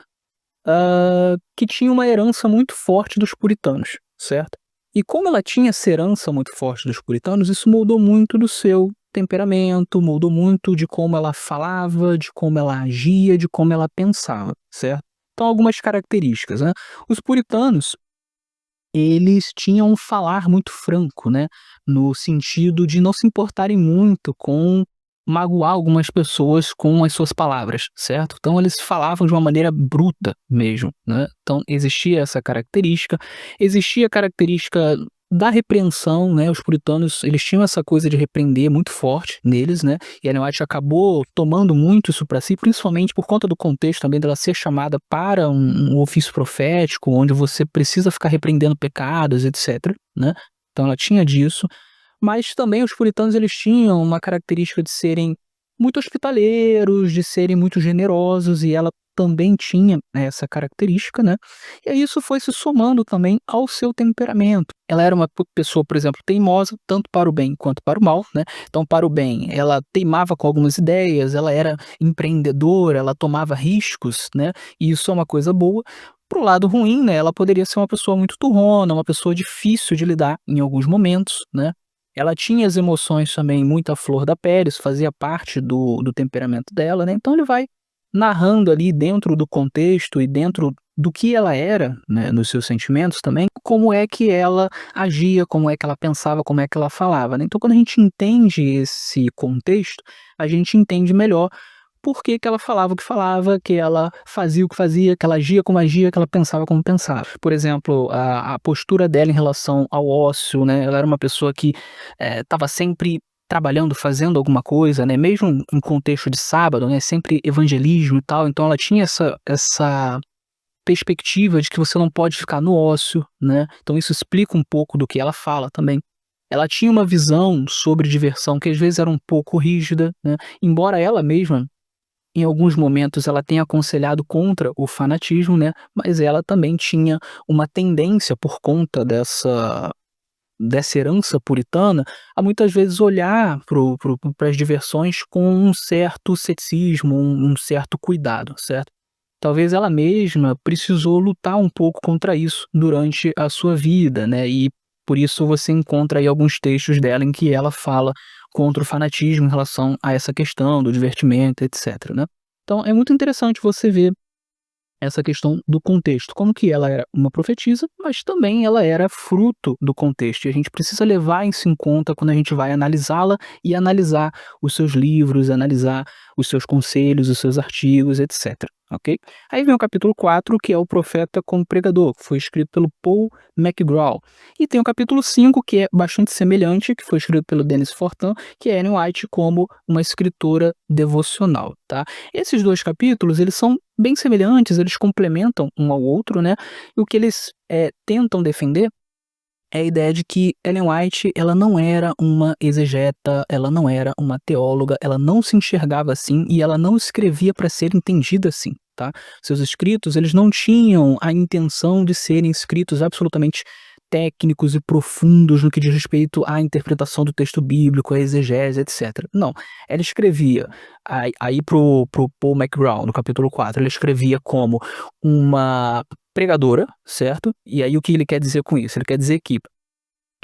que tinha uma herança muito forte dos puritanos, certo? E como ela tinha essa herança muito forte dos puritanos, isso moldou muito do seu temperamento, moldou muito de como ela falava, de como ela agia, de como ela pensava, certo? Então, algumas características, né? Os puritanos, eles tinham um falar muito franco, né, no sentido de não se importarem muito com magoar algumas pessoas com as suas palavras, certo? Então eles falavam de uma maneira bruta mesmo, né. Então existia a característica da repreensão, né, os puritanos, eles tinham essa coisa de repreender muito forte neles, né, e a Ellen White acabou tomando muito isso para si, principalmente por conta do contexto também dela ser chamada para um ofício profético, onde você precisa ficar repreendendo pecados, etc, né. Então ela tinha disso, mas também os puritanos eles tinham uma característica de serem muito hospitaleiros, de serem muito generosos, e ela também tinha essa característica, né. E aí isso foi se somando também ao seu temperamento. Ela era uma pessoa, por exemplo, teimosa, tanto para o bem quanto para o mal, né. Então para o bem, ela teimava com algumas ideias, ela era empreendedora, ela tomava riscos, né, e isso é uma coisa boa. Para o lado ruim, né, ela poderia ser uma pessoa muito turrona, uma pessoa difícil de lidar em alguns momentos, né. Ela tinha as emoções também muito à flor da pele, isso fazia parte do temperamento dela, né, então ele vai narrando ali dentro do contexto e dentro do que ela era, né, nos seus sentimentos também, como é que ela agia, como é que ela pensava, como é que ela falava, né. Então quando a gente entende esse contexto, a gente entende melhor por que que ela falava o que falava, que ela fazia o que fazia, que ela agia como agia, que ela pensava como pensava. Por exemplo, a postura dela em relação ao ócio, né, ela era uma pessoa que, estava sempre trabalhando, fazendo alguma coisa, né, mesmo em contexto de sábado, né, sempre evangelismo e tal, então ela tinha essa perspectiva de que você não pode ficar no ócio, né, então isso explica um pouco do que ela fala também. Ela tinha uma visão sobre diversão que às vezes era um pouco rígida, né, embora ela mesma em alguns momentos ela tem aconselhado contra o fanatismo, né, mas ela também tinha uma tendência por conta dessa herança puritana, a muitas vezes olhar para as diversões com um certo ceticismo, um certo cuidado, certo? Talvez ela mesma precisou lutar um pouco contra isso durante a sua vida, né, e por isso você encontra aí alguns textos dela em que ela fala contra o fanatismo em relação a essa questão do divertimento, etcétera, né. Então é muito interessante você ver essa questão do contexto, como que ela era uma profetisa, mas também ela era fruto do contexto, e a gente precisa levar isso em conta quando a gente vai analisá-la e analisar os seus livros, analisar os seus conselhos, os seus artigos, etc, ok? Aí vem o capítulo 4, que é o Profeta como Pregador, que foi escrito pelo Paul McGraw. E tem o capítulo 5, que é bastante semelhante, que foi escrito pelo Dennis Fortin, que é Ellen White como uma escritora devocional, tá? Esses dois capítulos, eles são bem semelhantes, eles complementam um ao outro, né? E o que eles tentam defender é a ideia de que Ellen White, ela não era uma exegeta, ela não era uma teóloga, ela não se enxergava assim e ela não escrevia para ser entendida assim, tá? Seus escritos, eles não tinham a intenção de serem escritos absolutamente técnicos e profundos no que diz respeito à interpretação do texto bíblico, à exegese, etc. Não, ela escrevia, aí pro Paul McGraw, no capítulo 4, ele escrevia como uma pregadora, certo? E aí o que ele quer dizer com isso? Ele quer dizer que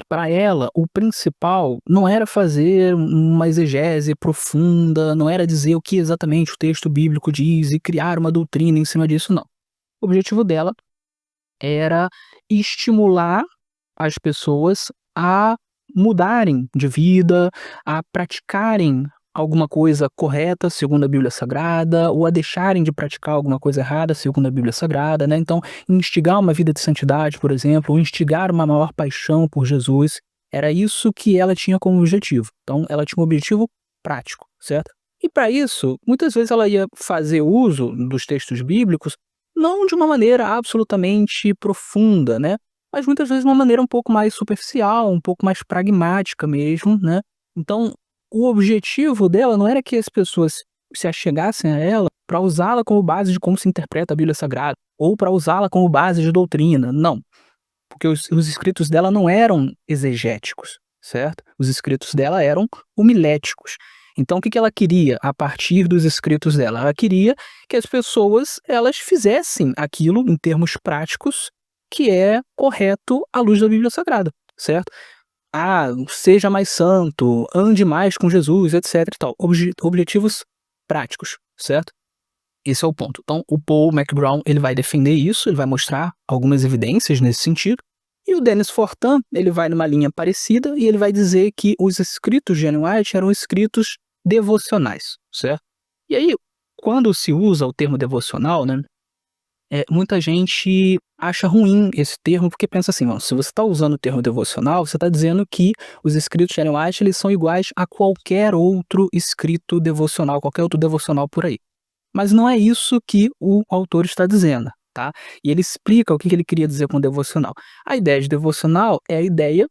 para ela o principal não era fazer uma exegese profunda, não era dizer o que exatamente o texto bíblico diz e criar uma doutrina em cima disso, não. O objetivo dela era estimular as pessoas a mudarem de vida, a praticarem alguma coisa correta segundo a Bíblia Sagrada, ou a deixarem de praticar alguma coisa errada segundo a Bíblia Sagrada, né? Então, instigar uma vida de santidade, por exemplo, ou instigar uma maior paixão por Jesus, era isso que ela tinha como objetivo. Então, ela tinha um objetivo prático, certo? E para isso, muitas vezes ela ia fazer uso dos textos bíblicos não de uma maneira absolutamente profunda, né? Mas muitas vezes de uma maneira um pouco mais superficial, um pouco mais pragmática mesmo, né. Então, o objetivo dela não era que as pessoas se achegassem a ela para usá-la como base de como se interpreta a Bíblia Sagrada, ou para usá-la como base de doutrina, não. Porque os escritos dela não eram exegéticos, certo? Os escritos dela eram homiléticos. Então o que que ela queria a partir dos escritos dela? Ela queria que as pessoas, elas fizessem aquilo em termos práticos que é correto à luz da Bíblia Sagrada, certo? Ah, seja mais santo, ande mais com Jesus, etc e tal. Objetivos práticos, certo? Esse é o ponto. Então, o Paul McBrown, ele vai defender isso, ele vai mostrar algumas evidências nesse sentido. E o Dennis Fortin, ele vai numa linha parecida e ele vai dizer que os escritos de Ellen White eram escritos devocionais, certo? E aí, quando se usa o termo devocional, né, muita gente acha ruim esse termo, porque pensa assim, ó, se você está usando o termo devocional, você está dizendo que os escritos de Ellen White, eles são iguais a qualquer outro escrito devocional, qualquer outro devocional por aí. Mas não é isso que o autor está dizendo, tá? E ele explica o que ele queria dizer com devocional. A ideia de devocional é a ideia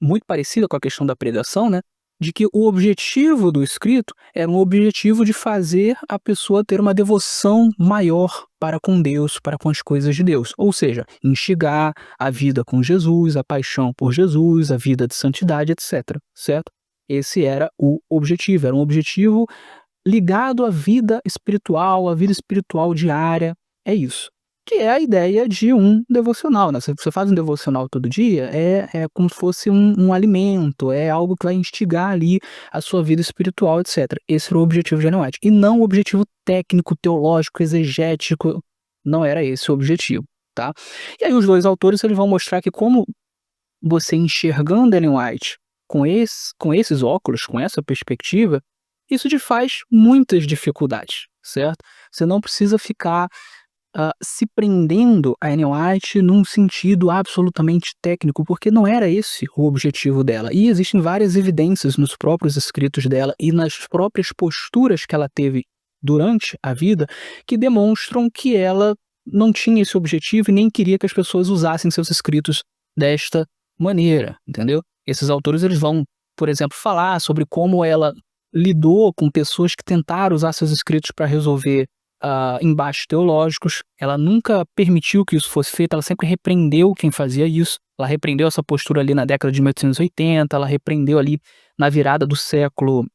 muito parecida com a questão da pregação, né? De que o objetivo do escrito era um objetivo de fazer a pessoa ter uma devoção maior para com Deus, para com as coisas de Deus. Ou seja, instigar a vida com Jesus, a paixão por Jesus, a vida de santidade, etc. Certo? Esse era o objetivo, era um objetivo ligado à vida espiritual diária, é isso. Que é a ideia de um devocional, né, se você faz um devocional todo dia, é como se fosse um alimento, é algo que vai instigar ali a sua vida espiritual, etcétera. Esse era o objetivo de Ellen White, e não o objetivo técnico, teológico, exegético, não era esse o objetivo, tá. E aí os 2 autores, eles vão mostrar que como você enxergando Ellen White com esses óculos, com essa perspectiva, isso te faz muitas dificuldades, certo? Você não precisa ficar se prendendo a Ellen White num sentido absolutamente técnico, porque não era esse o objetivo dela. E existem várias evidências nos próprios escritos dela e nas próprias posturas que ela teve durante a vida que demonstram que ela não tinha esse objetivo e nem queria que as pessoas usassem seus escritos desta maneira, entendeu? Esses autores, eles vão, por exemplo, falar sobre como ela lidou com pessoas que tentaram usar seus escritos para resolver embates teológicos. Ela nunca permitiu que isso fosse feito, ela sempre repreendeu quem fazia isso. Ela repreendeu essa postura ali na década de 1880, ela repreendeu ali na virada do século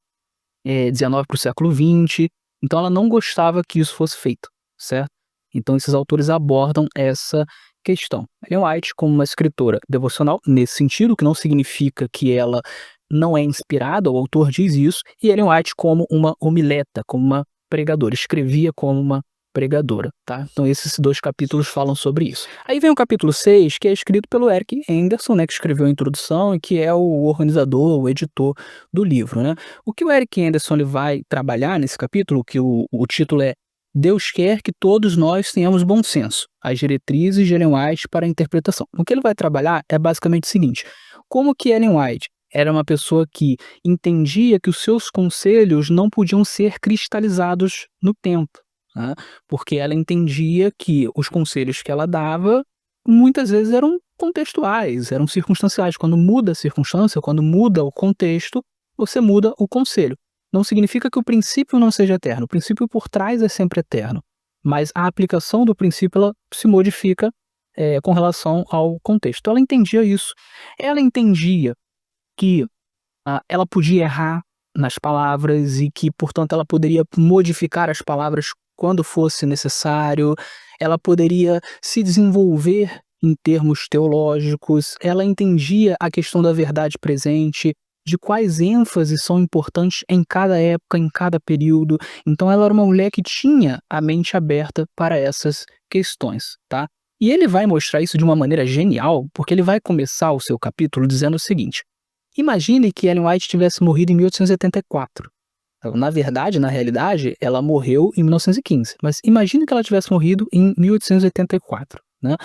XIX para o século XX. Então ela não gostava que isso fosse feito, certo? Então esses autores abordam essa questão. Ellen White como uma escritora devocional, nesse sentido, que não significa que ela não é inspirada, o autor diz isso, e Ellen White como uma homileta, como uma pregadora, escrevia como uma pregadora, tá? Então esses 2 capítulos falam sobre isso. Aí vem o capítulo 6, que é escrito pelo Eric Anderson, né, que escreveu a introdução e que é o organizador, o editor do livro, né. O que o Eric Anderson ele vai trabalhar nesse capítulo, que o título é "Deus quer que todos nós tenhamos bom senso, as diretrizes de Ellen White para a interpretação". O que ele vai trabalhar é basicamente o seguinte: como que Ellen White era uma pessoa que entendia que os seus conselhos não podiam ser cristalizados no tempo, né, porque ela entendia que os conselhos que ela dava, muitas vezes eram contextuais, eram circunstanciais. Quando muda a circunstância, quando muda o contexto, você muda o conselho. Não significa que o princípio não seja eterno, o princípio por trás é sempre eterno, mas a aplicação do princípio ela se modifica, com relação ao contexto. Ela entendia isso. Ela entendia que ela podia errar nas palavras e que, portanto, ela poderia modificar as palavras quando fosse necessário, ela poderia se desenvolver em termos teológicos, ela entendia a questão da verdade presente, de quais ênfases são importantes em cada época, em cada período. Então ela era uma mulher que tinha a mente aberta para essas questões, tá? E ele vai mostrar isso de uma maneira genial, porque ele vai começar o seu capítulo dizendo o seguinte: imagine que Ellen White tivesse morrido em 1884. Então, na verdade, na realidade, ela morreu em 1915, mas imagine que ela tivesse morrido em 1884, né.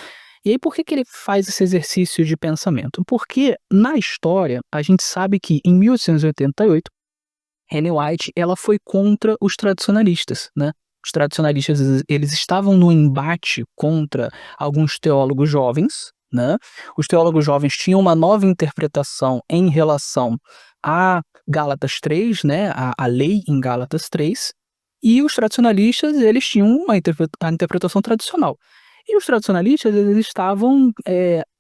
E aí por que que ele faz esse exercício de pensamento? Porque na história a gente sabe que em 1888, Ellen White ela foi contra os tradicionalistas, né. Os tradicionalistas eles estavam no embate contra alguns teólogos jovens, né. Os teólogos jovens tinham uma nova interpretação em relação a Gálatas 3, né, a lei em Gálatas 3, e os tradicionalistas eles tinham a interpretação tradicional. E os tradicionalistas eles estavam,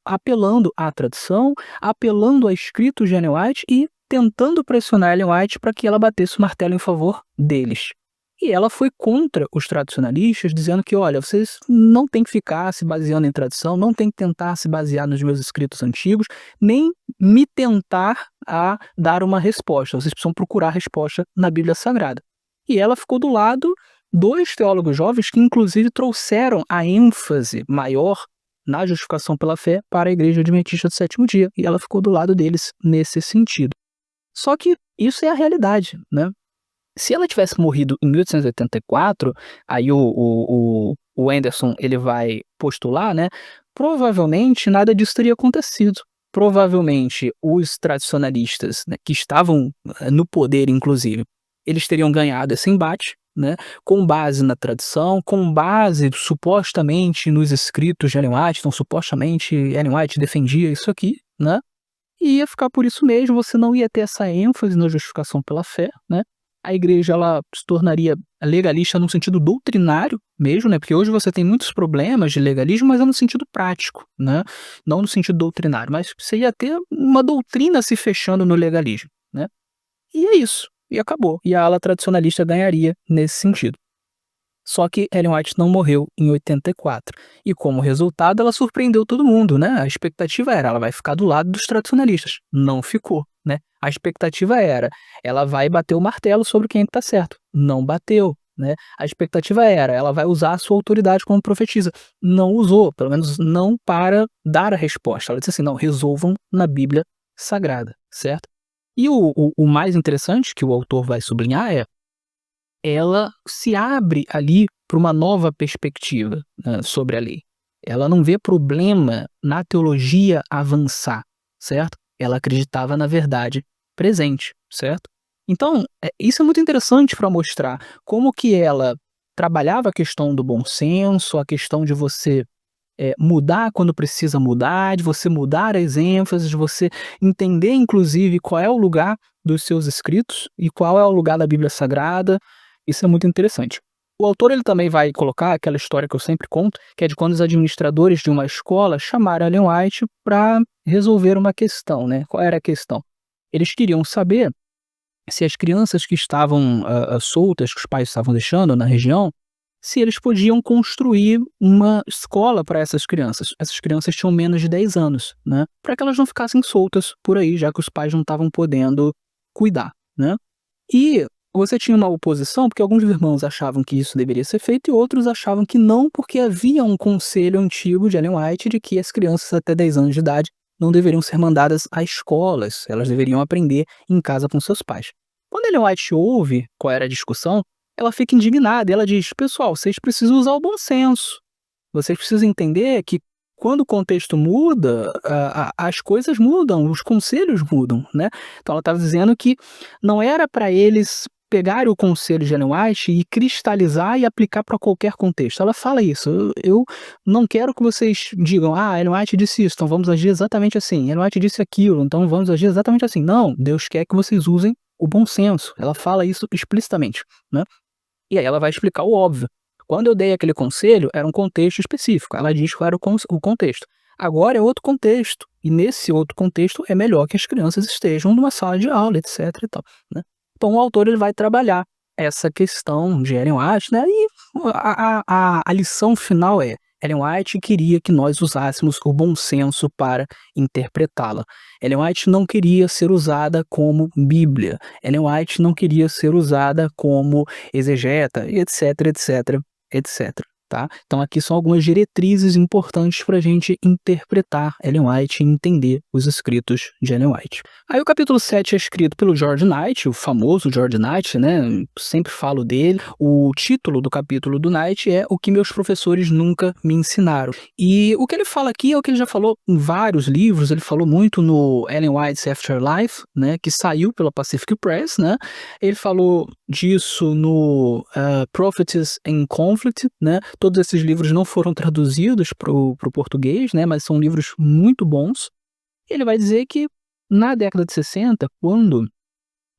apelando à tradição, apelando a escritos de Ellen White e tentando pressionar Ellen White para que ela batesse o martelo em favor deles. E ela foi contra os tradicionalistas, dizendo que: "Olha, vocês não têm que ficar se baseando em tradição, não têm que tentar se basear nos meus escritos antigos, nem me tentar a dar uma resposta, vocês precisam procurar a resposta na Bíblia Sagrada". E ela ficou do lado dos teólogos jovens que inclusive trouxeram a ênfase maior na justificação pela fé para a Igreja Adventista do Sétimo Dia, e ela ficou do lado deles nesse sentido. Só que isso é a realidade, né. Se ela tivesse morrido em 1884, aí o Anderson ele vai postular, né, provavelmente nada disso teria acontecido. Provavelmente os tradicionalistas, né, que estavam, no poder inclusive, eles teriam ganhado esse embate, né, com base na tradição, com base supostamente nos escritos de Ellen White, então supostamente Ellen White defendia isso aqui, né, e ia ficar por isso mesmo, você não ia ter essa ênfase na justificação pela fé, né. A igreja ela se tornaria legalista no sentido doutrinário mesmo, né, porque hoje você tem muitos problemas de legalismo, mas é no sentido prático, né, não no sentido doutrinário, mas você ia ter uma doutrina se fechando no legalismo, né. E é isso, e acabou. E a ala tradicionalista ganharia nesse sentido. Só que Ellen White não morreu em 84. E como resultado, ela surpreendeu todo mundo, né? A expectativa era, ela vai ficar do lado dos tradicionalistas. Não ficou, né? A expectativa era, ela vai bater o martelo sobre quem está certo. Não bateu, né? A expectativa era, ela vai usar a sua autoridade como profetisa. Não usou, pelo menos não para dar a resposta. Ela disse assim, não, resolvam na Bíblia Sagrada, certo? E o mais interessante que o autor vai sublinhar é, ela se abre ali para uma nova perspectiva, sobre a lei. Ela não vê problema na teologia avançar, certo? Ela acreditava na verdade presente, certo? Então, isso é muito interessante para mostrar como que ela trabalhava a questão do bom senso, a questão de você, mudar quando precisa mudar, de você mudar as ênfases, de você entender inclusive qual é o lugar dos seus escritos e qual é o lugar da Bíblia Sagrada. Isso é muito interessante. O autor ele também vai colocar aquela história que eu sempre conto, que é de quando os administradores de uma escola chamaram a Ellen White para resolver uma questão, né. Qual era a questão? Eles queriam saber se as crianças que estavam, soltas, que os pais estavam deixando na região, se eles podiam construir uma escola para essas crianças. Essas crianças tinham menos de 10 anos, né, para que elas não ficassem soltas por aí, já que os pais não estavam podendo cuidar, né. E você tinha uma oposição, porque alguns irmãos achavam que isso deveria ser feito e outros achavam que não, porque havia um conselho antigo de Ellen White de que as crianças até 10 anos de idade não deveriam ser mandadas a escolas, elas deveriam aprender em casa com seus pais. Quando Ellen White ouve qual era a discussão, ela fica indignada e ela diz: pessoal, vocês precisam usar o bom senso. Vocês precisam entender que quando o contexto muda, as coisas mudam, os conselhos mudam, né. Então ela estava dizendo que não era para eles pegarem o conselho de Ellen White e cristalizar e aplicar para qualquer contexto. Ela fala isso: "Eu não quero que vocês digam: 'Ah, Ellen White disse isso, então vamos agir exatamente assim. Ellen White disse aquilo, então vamos agir exatamente assim'". Não, Deus quer que vocês usem o bom senso. Ela fala isso explicitamente, né. E aí ela vai explicar o óbvio. Quando eu dei aquele conselho, era um contexto específico. Ela diz qual era o contexto. Agora é outro contexto. E nesse outro contexto é melhor que as crianças estejam numa sala de aula, etc e tal, né. Então o autor ele vai trabalhar essa questão de Ellen White, né, e a lição final é: Ellen White queria que nós usássemos o bom senso para interpretá-la. Ellen White não queria ser usada como Bíblia. Ellen White não queria ser usada como exegeta, etc, etc, etc, tá. Então aqui são algumas diretrizes importantes para a gente interpretar Ellen White e entender os escritos de Ellen White. Aí o capítulo 7 é escrito pelo George Knight, o famoso George Knight, né, sempre falo dele. O título do capítulo do Knight é O que meus professores nunca me ensinaram. E o que ele fala aqui é o que ele já falou em vários livros, ele falou muito no Ellen White's Afterlife, né, que saiu pela Pacific Press, né. Ele falou disso no Prophetess in Conflict, né. Todos esses livros não foram traduzidos para o português, né, mas são livros muito bons. Ele vai dizer que na década de 60, quando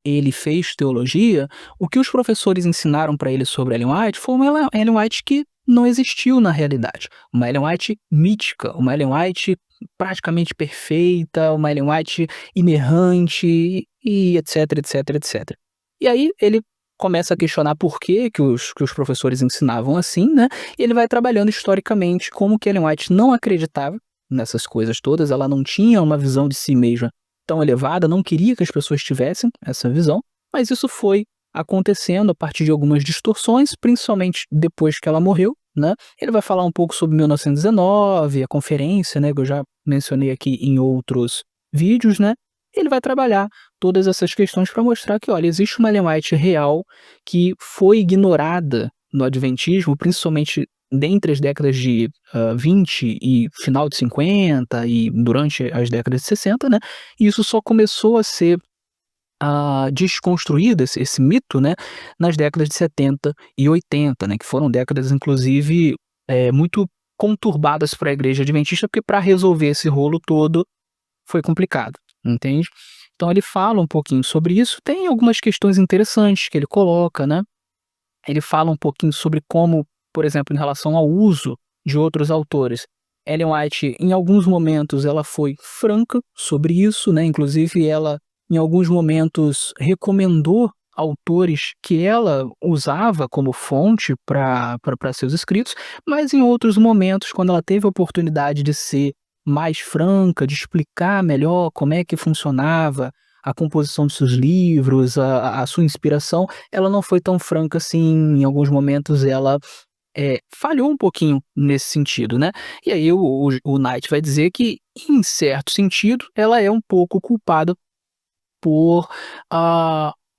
ele fez teologia, o que os professores ensinaram para ele sobre Ellen White foi uma Ellen White que não existiu na realidade. Uma Ellen White mítica, uma Ellen White praticamente perfeita, uma Ellen White inerrante e etc, etc, etc. E aí ele começa a questionar por que os professores ensinavam assim, né? E ele vai trabalhando historicamente como que Ellen White não acreditava nessas coisas todas, ela não tinha uma visão de si mesma tão elevada, não queria que as pessoas tivessem essa visão, mas isso foi acontecendo a partir de algumas distorções, principalmente depois que ela morreu, né. Ele vai falar um pouco sobre 1919, a conferência, né, que eu já mencionei aqui em outros vídeos, né. Ele vai trabalhar todas essas questões para mostrar que, olha, existe uma Ellen White real que foi ignorada no adventismo, principalmente dentre as décadas de 20 e final de 50 e durante as décadas de 60, né, e isso só começou a ser desconstruído, esse mito, né, nas décadas de 70 e 80, né, que foram décadas inclusive, muito conturbadas para a igreja adventista, porque para resolver esse rolo todo foi complicado, entende. Então ele fala um pouquinho sobre isso, tem algumas questões interessantes que ele coloca, né. Ele fala um pouquinho sobre como, por exemplo, em relação ao uso de outros autores, Ellen White, em alguns momentos, ela foi franca sobre isso, né, inclusive ela, em alguns momentos, recomendou autores que ela usava como fonte para seus escritos, mas em outros momentos, quando ela teve a oportunidade de ser mais franca, de explicar melhor como é que funcionava a composição dos seus livros, a sua inspiração, ela não foi tão franca assim, em alguns momentos ela, falhou um pouquinho nesse sentido, né. E aí o Knight vai dizer que, em certo sentido, ela é um pouco culpada por,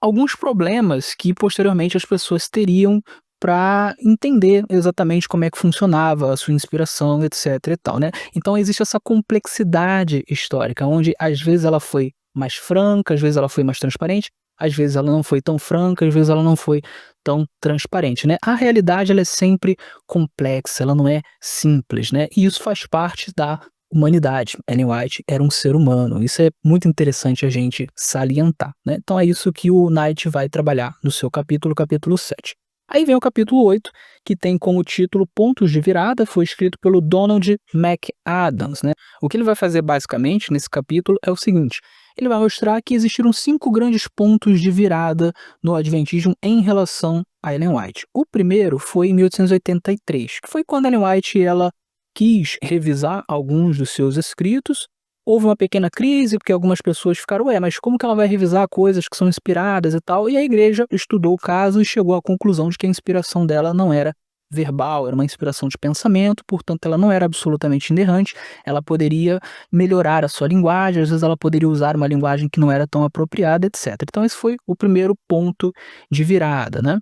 alguns problemas que posteriormente as pessoas teriam para entender exatamente como é que funcionava a sua inspiração, etc e tal, né. Então existe essa complexidade histórica, onde às vezes ela foi mais franca, às vezes ela foi mais transparente, às vezes ela não foi tão franca, às vezes ela não foi tão transparente, né. A realidade ela é sempre complexa, ela não é simples, né, e isso faz parte da humanidade. Ellen White era um ser humano, isso é muito interessante a gente salientar, né. Então é isso que o Knight vai trabalhar no seu capítulo, capítulo 7. Aí vem o capítulo 8, que tem como título Pontos de Virada, foi escrito pelo Donald McAdams, né. O que ele vai fazer basicamente nesse capítulo é o seguinte: ele vai mostrar que existiram 5 grandes pontos de virada no adventismo em relação a Ellen White. O primeiro foi em 1883, que foi quando Ellen White ela quis revisar alguns dos seus escritos, houve uma pequena crise, porque algumas pessoas ficaram: "Ué, mas como que ela vai revisar coisas que são inspiradas e tal?" E a igreja estudou o caso e chegou à conclusão de que a inspiração dela não era verbal, era uma inspiração de pensamento, portanto ela não era absolutamente inerrante, ela poderia melhorar a sua linguagem, às vezes ela poderia usar uma linguagem que não era tão apropriada, etcétera. Então esse foi o primeiro ponto de virada, né.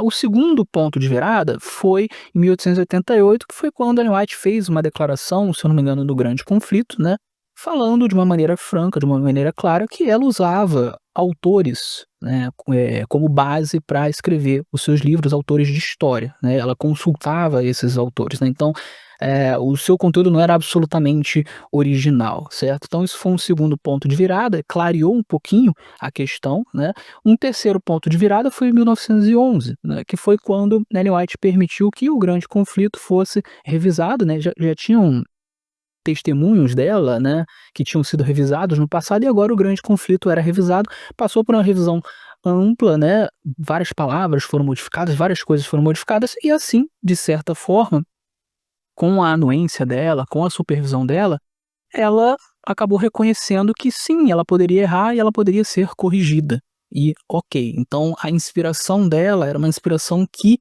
O segundo ponto de virada foi em 1888, que foi quando Ellen White fez uma declaração, se eu não me engano, do Grande Conflito, né, falando de uma maneira franca, de uma maneira clara, que ela usava autores, né, como base para escrever os seus livros, autores de história, né, ela consultava esses autores, né, então, o seu conteúdo não era absolutamente original, certo? Então isso foi um segundo ponto de virada, clareou um pouquinho a questão, né. Um terceiro ponto de virada foi em 1911, né, que foi quando Ellen White permitiu que o Grande Conflito fosse revisado, né, já tinham testemunhos dela, né, que tinham sido revisados no passado e agora o Grande Conflito era revisado, passou por uma revisão ampla, né, várias palavras foram modificadas, várias coisas foram modificadas e assim, de certa forma, com a anuência dela, com a supervisão dela, ela acabou reconhecendo que sim, ela poderia errar e ela poderia ser corrigida. E ok, então a inspiração dela era uma inspiração que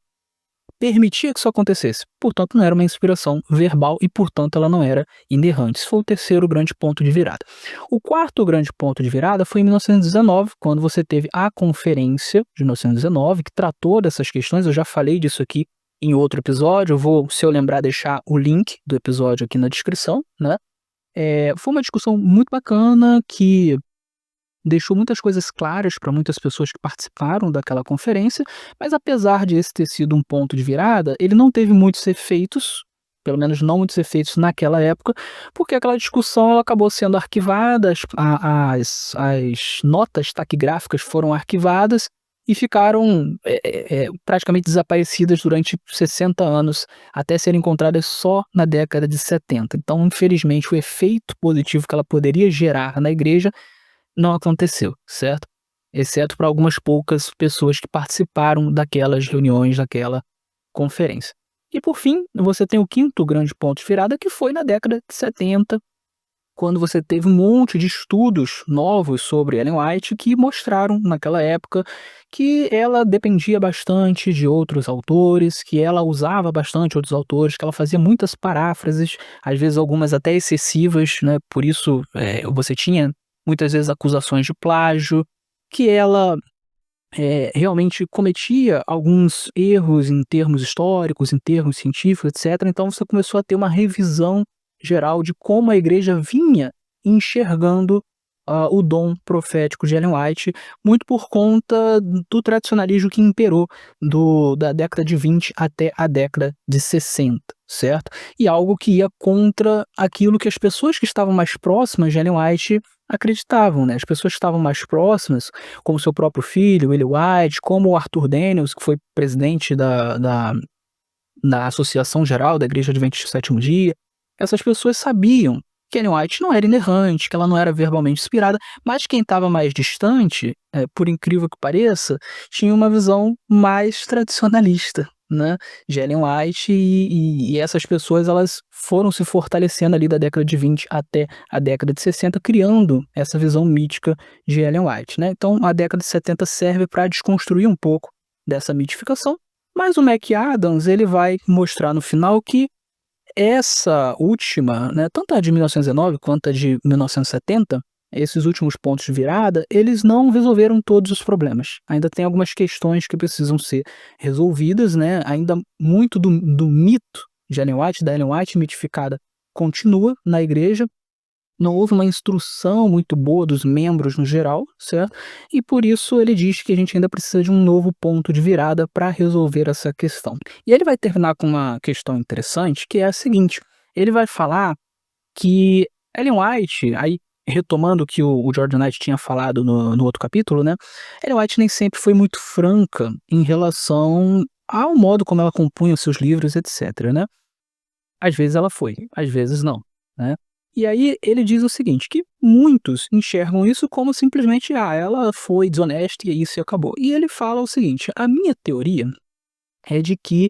permitia que isso acontecesse. Portanto, não era uma inspiração verbal e, portanto, ela não era inerrante. Esse foi o terceiro grande ponto de virada. O quarto grande ponto de virada foi em 1919, quando você teve a conferência de 1919, que tratou dessas questões. Eu já falei disso aqui em outro episódio. Eu vou, se eu lembrar, deixar o link do episódio aqui na descrição, né? Foi uma discussão muito bacana que deixou muitas coisas claras para muitas pessoas que participaram daquela conferência, mas apesar de esse ter sido um ponto de virada, ele não teve muitos efeitos, pelo menos não muitos efeitos naquela época, porque aquela discussão ela acabou sendo arquivada, as notas taquigráficas foram arquivadas e ficaram praticamente desaparecidas durante 60 anos, até serem encontradas só na década de 70. Então, infelizmente, o efeito positivo que ela poderia gerar na igreja não aconteceu, certo? Exceto para algumas poucas pessoas que participaram daquelas reuniões, daquela conferência. E por fim, você tem o quinto grande ponto de virada, que foi na década de 70, quando você teve um monte de estudos novos sobre Ellen White que mostraram naquela época que ela dependia bastante de outros autores, que ela usava bastante outros autores, que ela fazia muitas paráfrases, às vezes algumas até excessivas, né? Por isso você tinha muitas vezes acusações de plágio, que ela realmente cometia alguns erros em termos históricos, em termos científicos, etc. Então você começou a ter uma revisão geral de como a igreja vinha enxergando o dom profético de Ellen White, muito por conta do tradicionalismo que imperou da década de 20 até a década de 60, certo? E algo que ia contra aquilo que as pessoas que estavam mais próximas de Ellen White acreditavam, né? As pessoas que estavam mais próximas, como seu próprio filho, Willie White, como o Arthur Daniels, que foi presidente da Associação Geral da Igreja Adventista do Sétimo Dia, essas pessoas sabiam que Ellen White não era inerrante, que ela não era verbalmente inspirada, mas quem estava mais distante, por incrível que pareça, tinha uma visão mais tradicionalista, né, de Ellen White e essas pessoas elas foram se fortalecendo ali da década de 20 até a década de 60, criando essa visão mítica de Ellen White, né. Então a década de 70 serve para desconstruir um pouco dessa mitificação, mas o McAdams ele vai mostrar no final que essa última, né, tanto a de 1919 quanto a de 1970, esses últimos pontos de virada, eles não resolveram todos os problemas. Ainda tem algumas questões que precisam ser resolvidas, né, ainda muito do mito de Ellen White, da Ellen White mitificada, continua na igreja, não houve uma instrução muito boa dos membros no geral, certo? E por isso ele diz que a gente ainda precisa de um novo ponto de virada para resolver essa questão. E ele vai terminar com uma questão interessante, que é a seguinte: ele vai falar que Ellen White, aí retomando o que o George Knight tinha falado no outro capítulo, né? Ellen White nem sempre foi muito franca em relação ao modo como ela compunha os seus livros, etc, né? Às vezes ela foi, às vezes não, né. E aí ele diz o seguinte, que muitos enxergam isso como simplesmente: "Ah, ela foi desonesta e é isso e acabou". E ele fala o seguinte: "A minha teoria é de que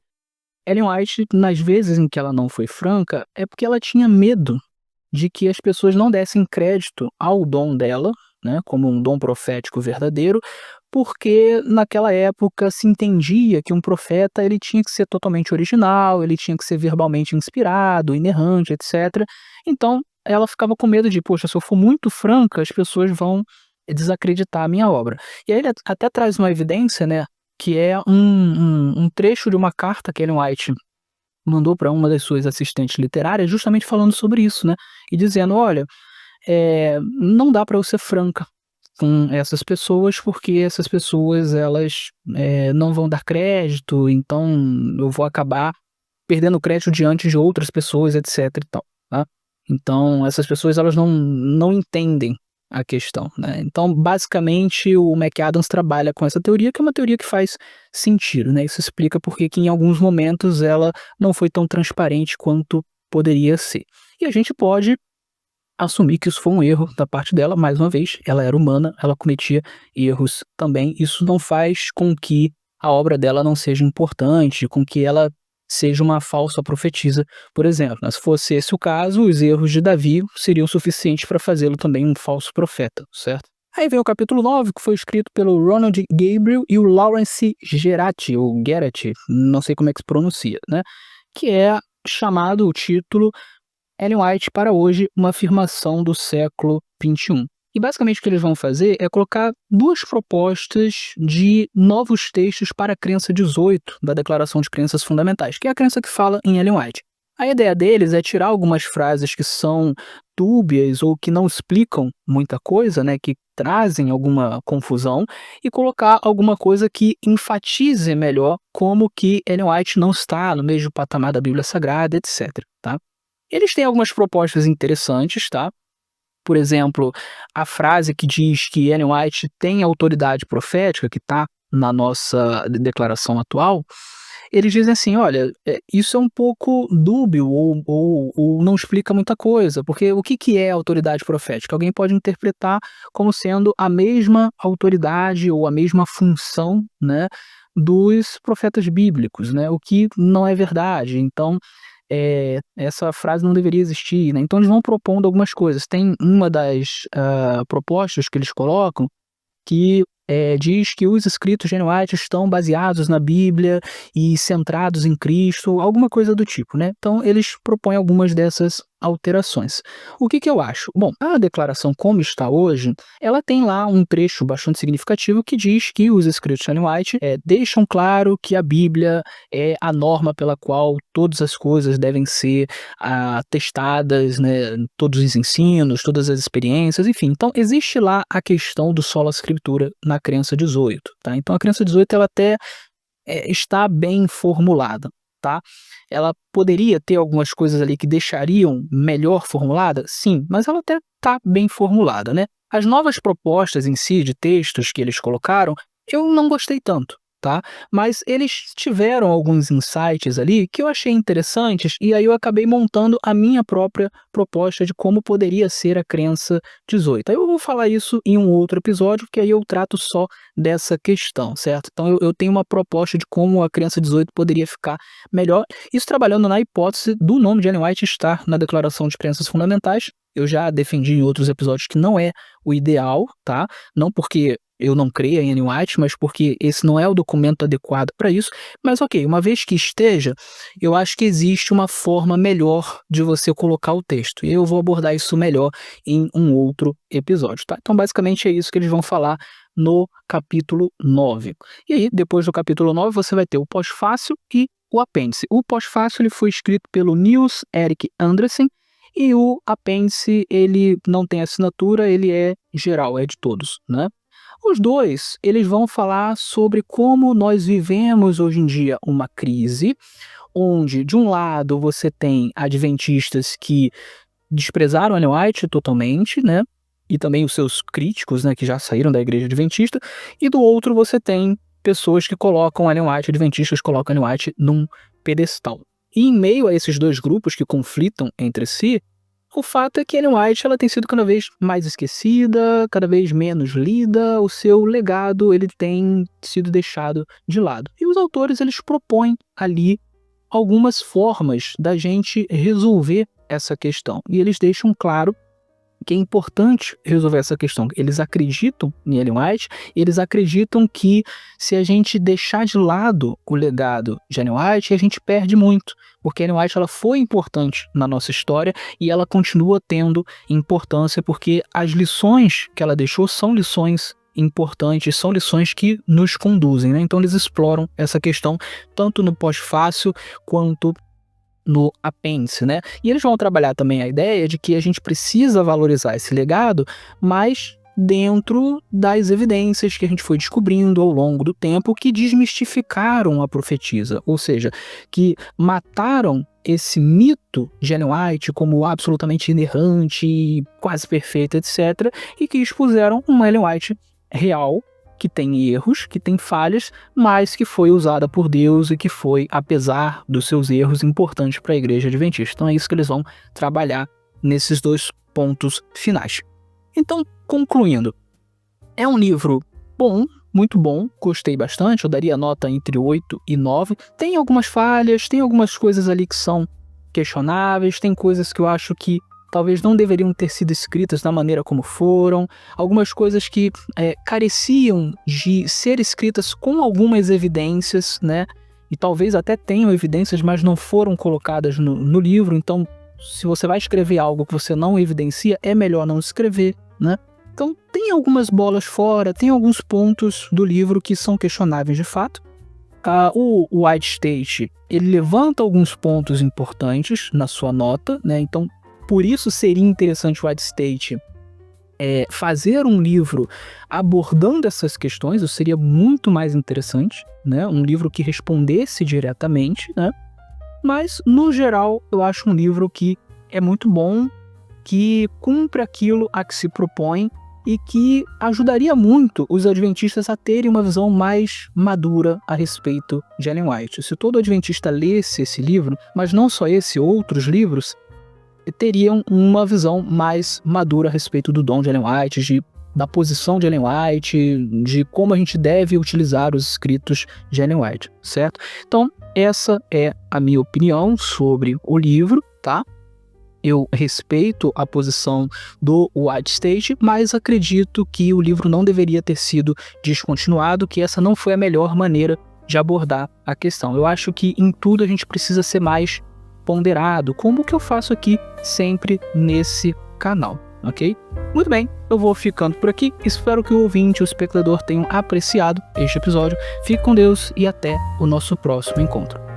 Ellen White, nas vezes em que ela não foi franca, é porque ela tinha medo de que as pessoas não dessem crédito ao dom dela, né, como um dom profético verdadeiro, porque naquela época se entendia que um profeta ele tinha que ser totalmente original, ele tinha que ser verbalmente inspirado, inerrante, etc. Então, ela ficava com medo de, poxa, se eu for muito franca, as pessoas vão desacreditar a minha obra. E aí ele até traz uma evidência, né, que é um trecho de uma carta que Ellen White mandou para uma das suas assistentes literárias, justamente falando sobre isso, né, e dizendo: "Olha, não dá para eu ser franca com essas pessoas, porque essas pessoas elas, não vão dar crédito, então eu vou acabar perdendo crédito diante de outras pessoas, etc e tal, tá. Então essas pessoas elas não entendem a questão, né. Então basicamente o McAdams trabalha com essa teoria, que é uma teoria que faz sentido, né, isso explica porque que em alguns momentos ela não foi tão transparente quanto poderia ser. E a gente pode assumir que isso foi um erro da parte dela, mais uma vez, ela era humana, ela cometia erros também. Isso não faz com que a obra dela não seja importante, com que ela seja uma falsa profetisa, por exemplo, né. Se fosse esse o caso, os erros de Davi seriam suficientes para fazê-lo também um falso profeta, certo? Aí vem o capítulo 9, que foi escrito pelo Ronald Gabriel e o Lawrence Gerati, ou Gerati, não sei como é que se pronuncia, né, que é chamado o título Ellen White para hoje, uma afirmação do século XXI. E basicamente o que eles vão fazer é colocar duas propostas de novos textos para a crença 18 da Declaração de Crenças Fundamentais, que é a crença que fala em Ellen White. A ideia deles é tirar algumas frases que são dúbias ou que não explicam muita coisa, né, que trazem alguma confusão, e colocar alguma coisa que enfatize melhor como que Ellen White não está no mesmo patamar da Bíblia Sagrada, etc, tá? Eles têm algumas propostas interessantes, tá? Por exemplo, a frase que diz que Ellen White tem autoridade profética, que está na nossa declaração atual, eles dizem assim: olha, isso é um pouco dúbio ou não explica muita coisa, porque o que, que é autoridade profética? Alguém pode interpretar como sendo a mesma autoridade ou a mesma função, né, dos profetas bíblicos, né, o que não é verdade. Então, essa frase não deveria existir, né. Então eles vão propondo algumas coisas. Tem uma das, propostas que eles colocam que, diz que os escritos de Ellen White estão baseados na Bíblia e centrados em Cristo, alguma coisa do tipo, né. Então eles propõem algumas dessas alterações. O que que eu acho? Bom, a declaração como está hoje, ela tem lá um trecho bastante significativo que diz que os escritos de Ellen White, deixam claro que a Bíblia é a norma pela qual todas as coisas devem ser, testadas, né, todos os ensinos, todas as experiências, enfim. Então existe lá a questão do sola scriptura na crença 18, tá. Então a crença 18 ela até, está bem formulada, tá. Ela poderia ter algumas coisas ali que deixariam melhor formulada? Sim, mas ela até está bem formulada, né. As novas propostas em si de textos que eles colocaram, eu não gostei tanto, tá. Mas eles tiveram alguns insights ali que eu achei interessantes, e aí eu acabei montando a minha própria proposta de como poderia ser a crença 18. Aí eu vou falar isso em um outro episódio, porque aí eu trato só dessa questão, certo? Então eu tenho uma proposta de como a crença 18 poderia ficar melhor, isso trabalhando na hipótese do nome de Ellen White estar na Declaração de Crenças Fundamentais. Eu já defendi em outros episódios que não é o ideal, tá? Não porque eu não creia em Ellen White, mas porque esse não é o documento adequado para isso. Mas ok, uma vez que esteja, eu acho que existe uma forma melhor de você colocar o texto. E eu vou abordar isso melhor em um outro episódio, tá? Então basicamente é isso que eles vão falar no capítulo 9. E aí, depois do capítulo 9, você vai ter o pós-fácil e o apêndice. O pós-fácil ele foi escrito pelo Niels Erik Andresen, e o apêndice ele não tem assinatura, ele é geral, é de todos, né? Os dois, eles vão falar sobre como nós vivemos hoje em dia uma crise, onde de um lado você tem adventistas que desprezaram Ellen White totalmente, né, e também os seus críticos, né, que já saíram da igreja adventista, e do outro você tem pessoas que colocam Ellen White, adventistas colocam Ellen White num pedestal. E em meio a esses dois grupos que conflitam entre si, o fato é que Ellen White ela tem sido cada vez mais esquecida, cada vez menos lida, o seu legado ele tem sido deixado de lado. E os autores eles propõem ali algumas formas da gente resolver essa questão. E eles deixam claro que é importante resolver essa questão. Eles acreditam em Ellen White, eles acreditam que se a gente deixar de lado o legado de Ellen White, a gente perde muito, porque Ellen White ela foi importante na nossa história e ela continua tendo importância porque as lições que ela deixou são lições importantes, são lições que nos conduzem, né? Então eles exploram essa questão tanto no pós-fácil quanto no apêndice, né? E eles vão trabalhar também a ideia de que a gente precisa valorizar esse legado, mas dentro das evidências que a gente foi descobrindo ao longo do tempo que desmistificaram a profetisa, ou seja, que mataram esse mito de Ellen White como absolutamente inerrante, quase perfeita, etc., e que expuseram uma Ellen White real, que tem erros, que tem falhas, mas que foi usada por Deus e que foi, apesar dos seus erros, importante para a Igreja Adventista. Então é isso que eles vão trabalhar nesses 2 pontos finais. Então, concluindo, é um livro bom, muito bom, gostei bastante, eu daria nota entre 8 e 9. Tem algumas falhas, tem algumas coisas ali que são questionáveis, tem coisas que eu acho que talvez não deveriam ter sido escritas da maneira como foram, algumas coisas que careciam de ser escritas com algumas evidências, né? E talvez até tenham evidências, mas não foram colocadas no livro. Então, se você vai escrever algo que você não evidencia, é melhor não escrever, né? Então, tem algumas bolas fora, tem alguns pontos do livro que são questionáveis de fato. O White State, ele levanta alguns pontos importantes na sua nota, né? Então, por isso seria interessante o White State fazer um livro abordando essas questões, isso seria muito mais interessante, né? Um livro que respondesse diretamente, né? Mas, no geral, eu acho um livro que é muito bom, que cumpre aquilo a que se propõe e que ajudaria muito os adventistas a terem uma visão mais madura a respeito de Ellen White. Se todo adventista lesse esse livro, mas não só esse, outros livros, teriam uma visão mais madura a respeito do dom de Ellen White, da posição de Ellen White, de como a gente deve utilizar os escritos de Ellen White, certo? Então, essa é a minha opinião sobre o livro, tá? Eu respeito a posição do White State, mas acredito que o livro não deveria ter sido descontinuado, que essa não foi a melhor maneira de abordar a questão. Eu acho que em tudo a gente precisa ser mais ponderado, como que eu faço aqui sempre nesse canal, ok? Muito bem, eu vou ficando por aqui, espero que o ouvinte e o espectador tenham apreciado este episódio. Fique com Deus e até o nosso próximo encontro.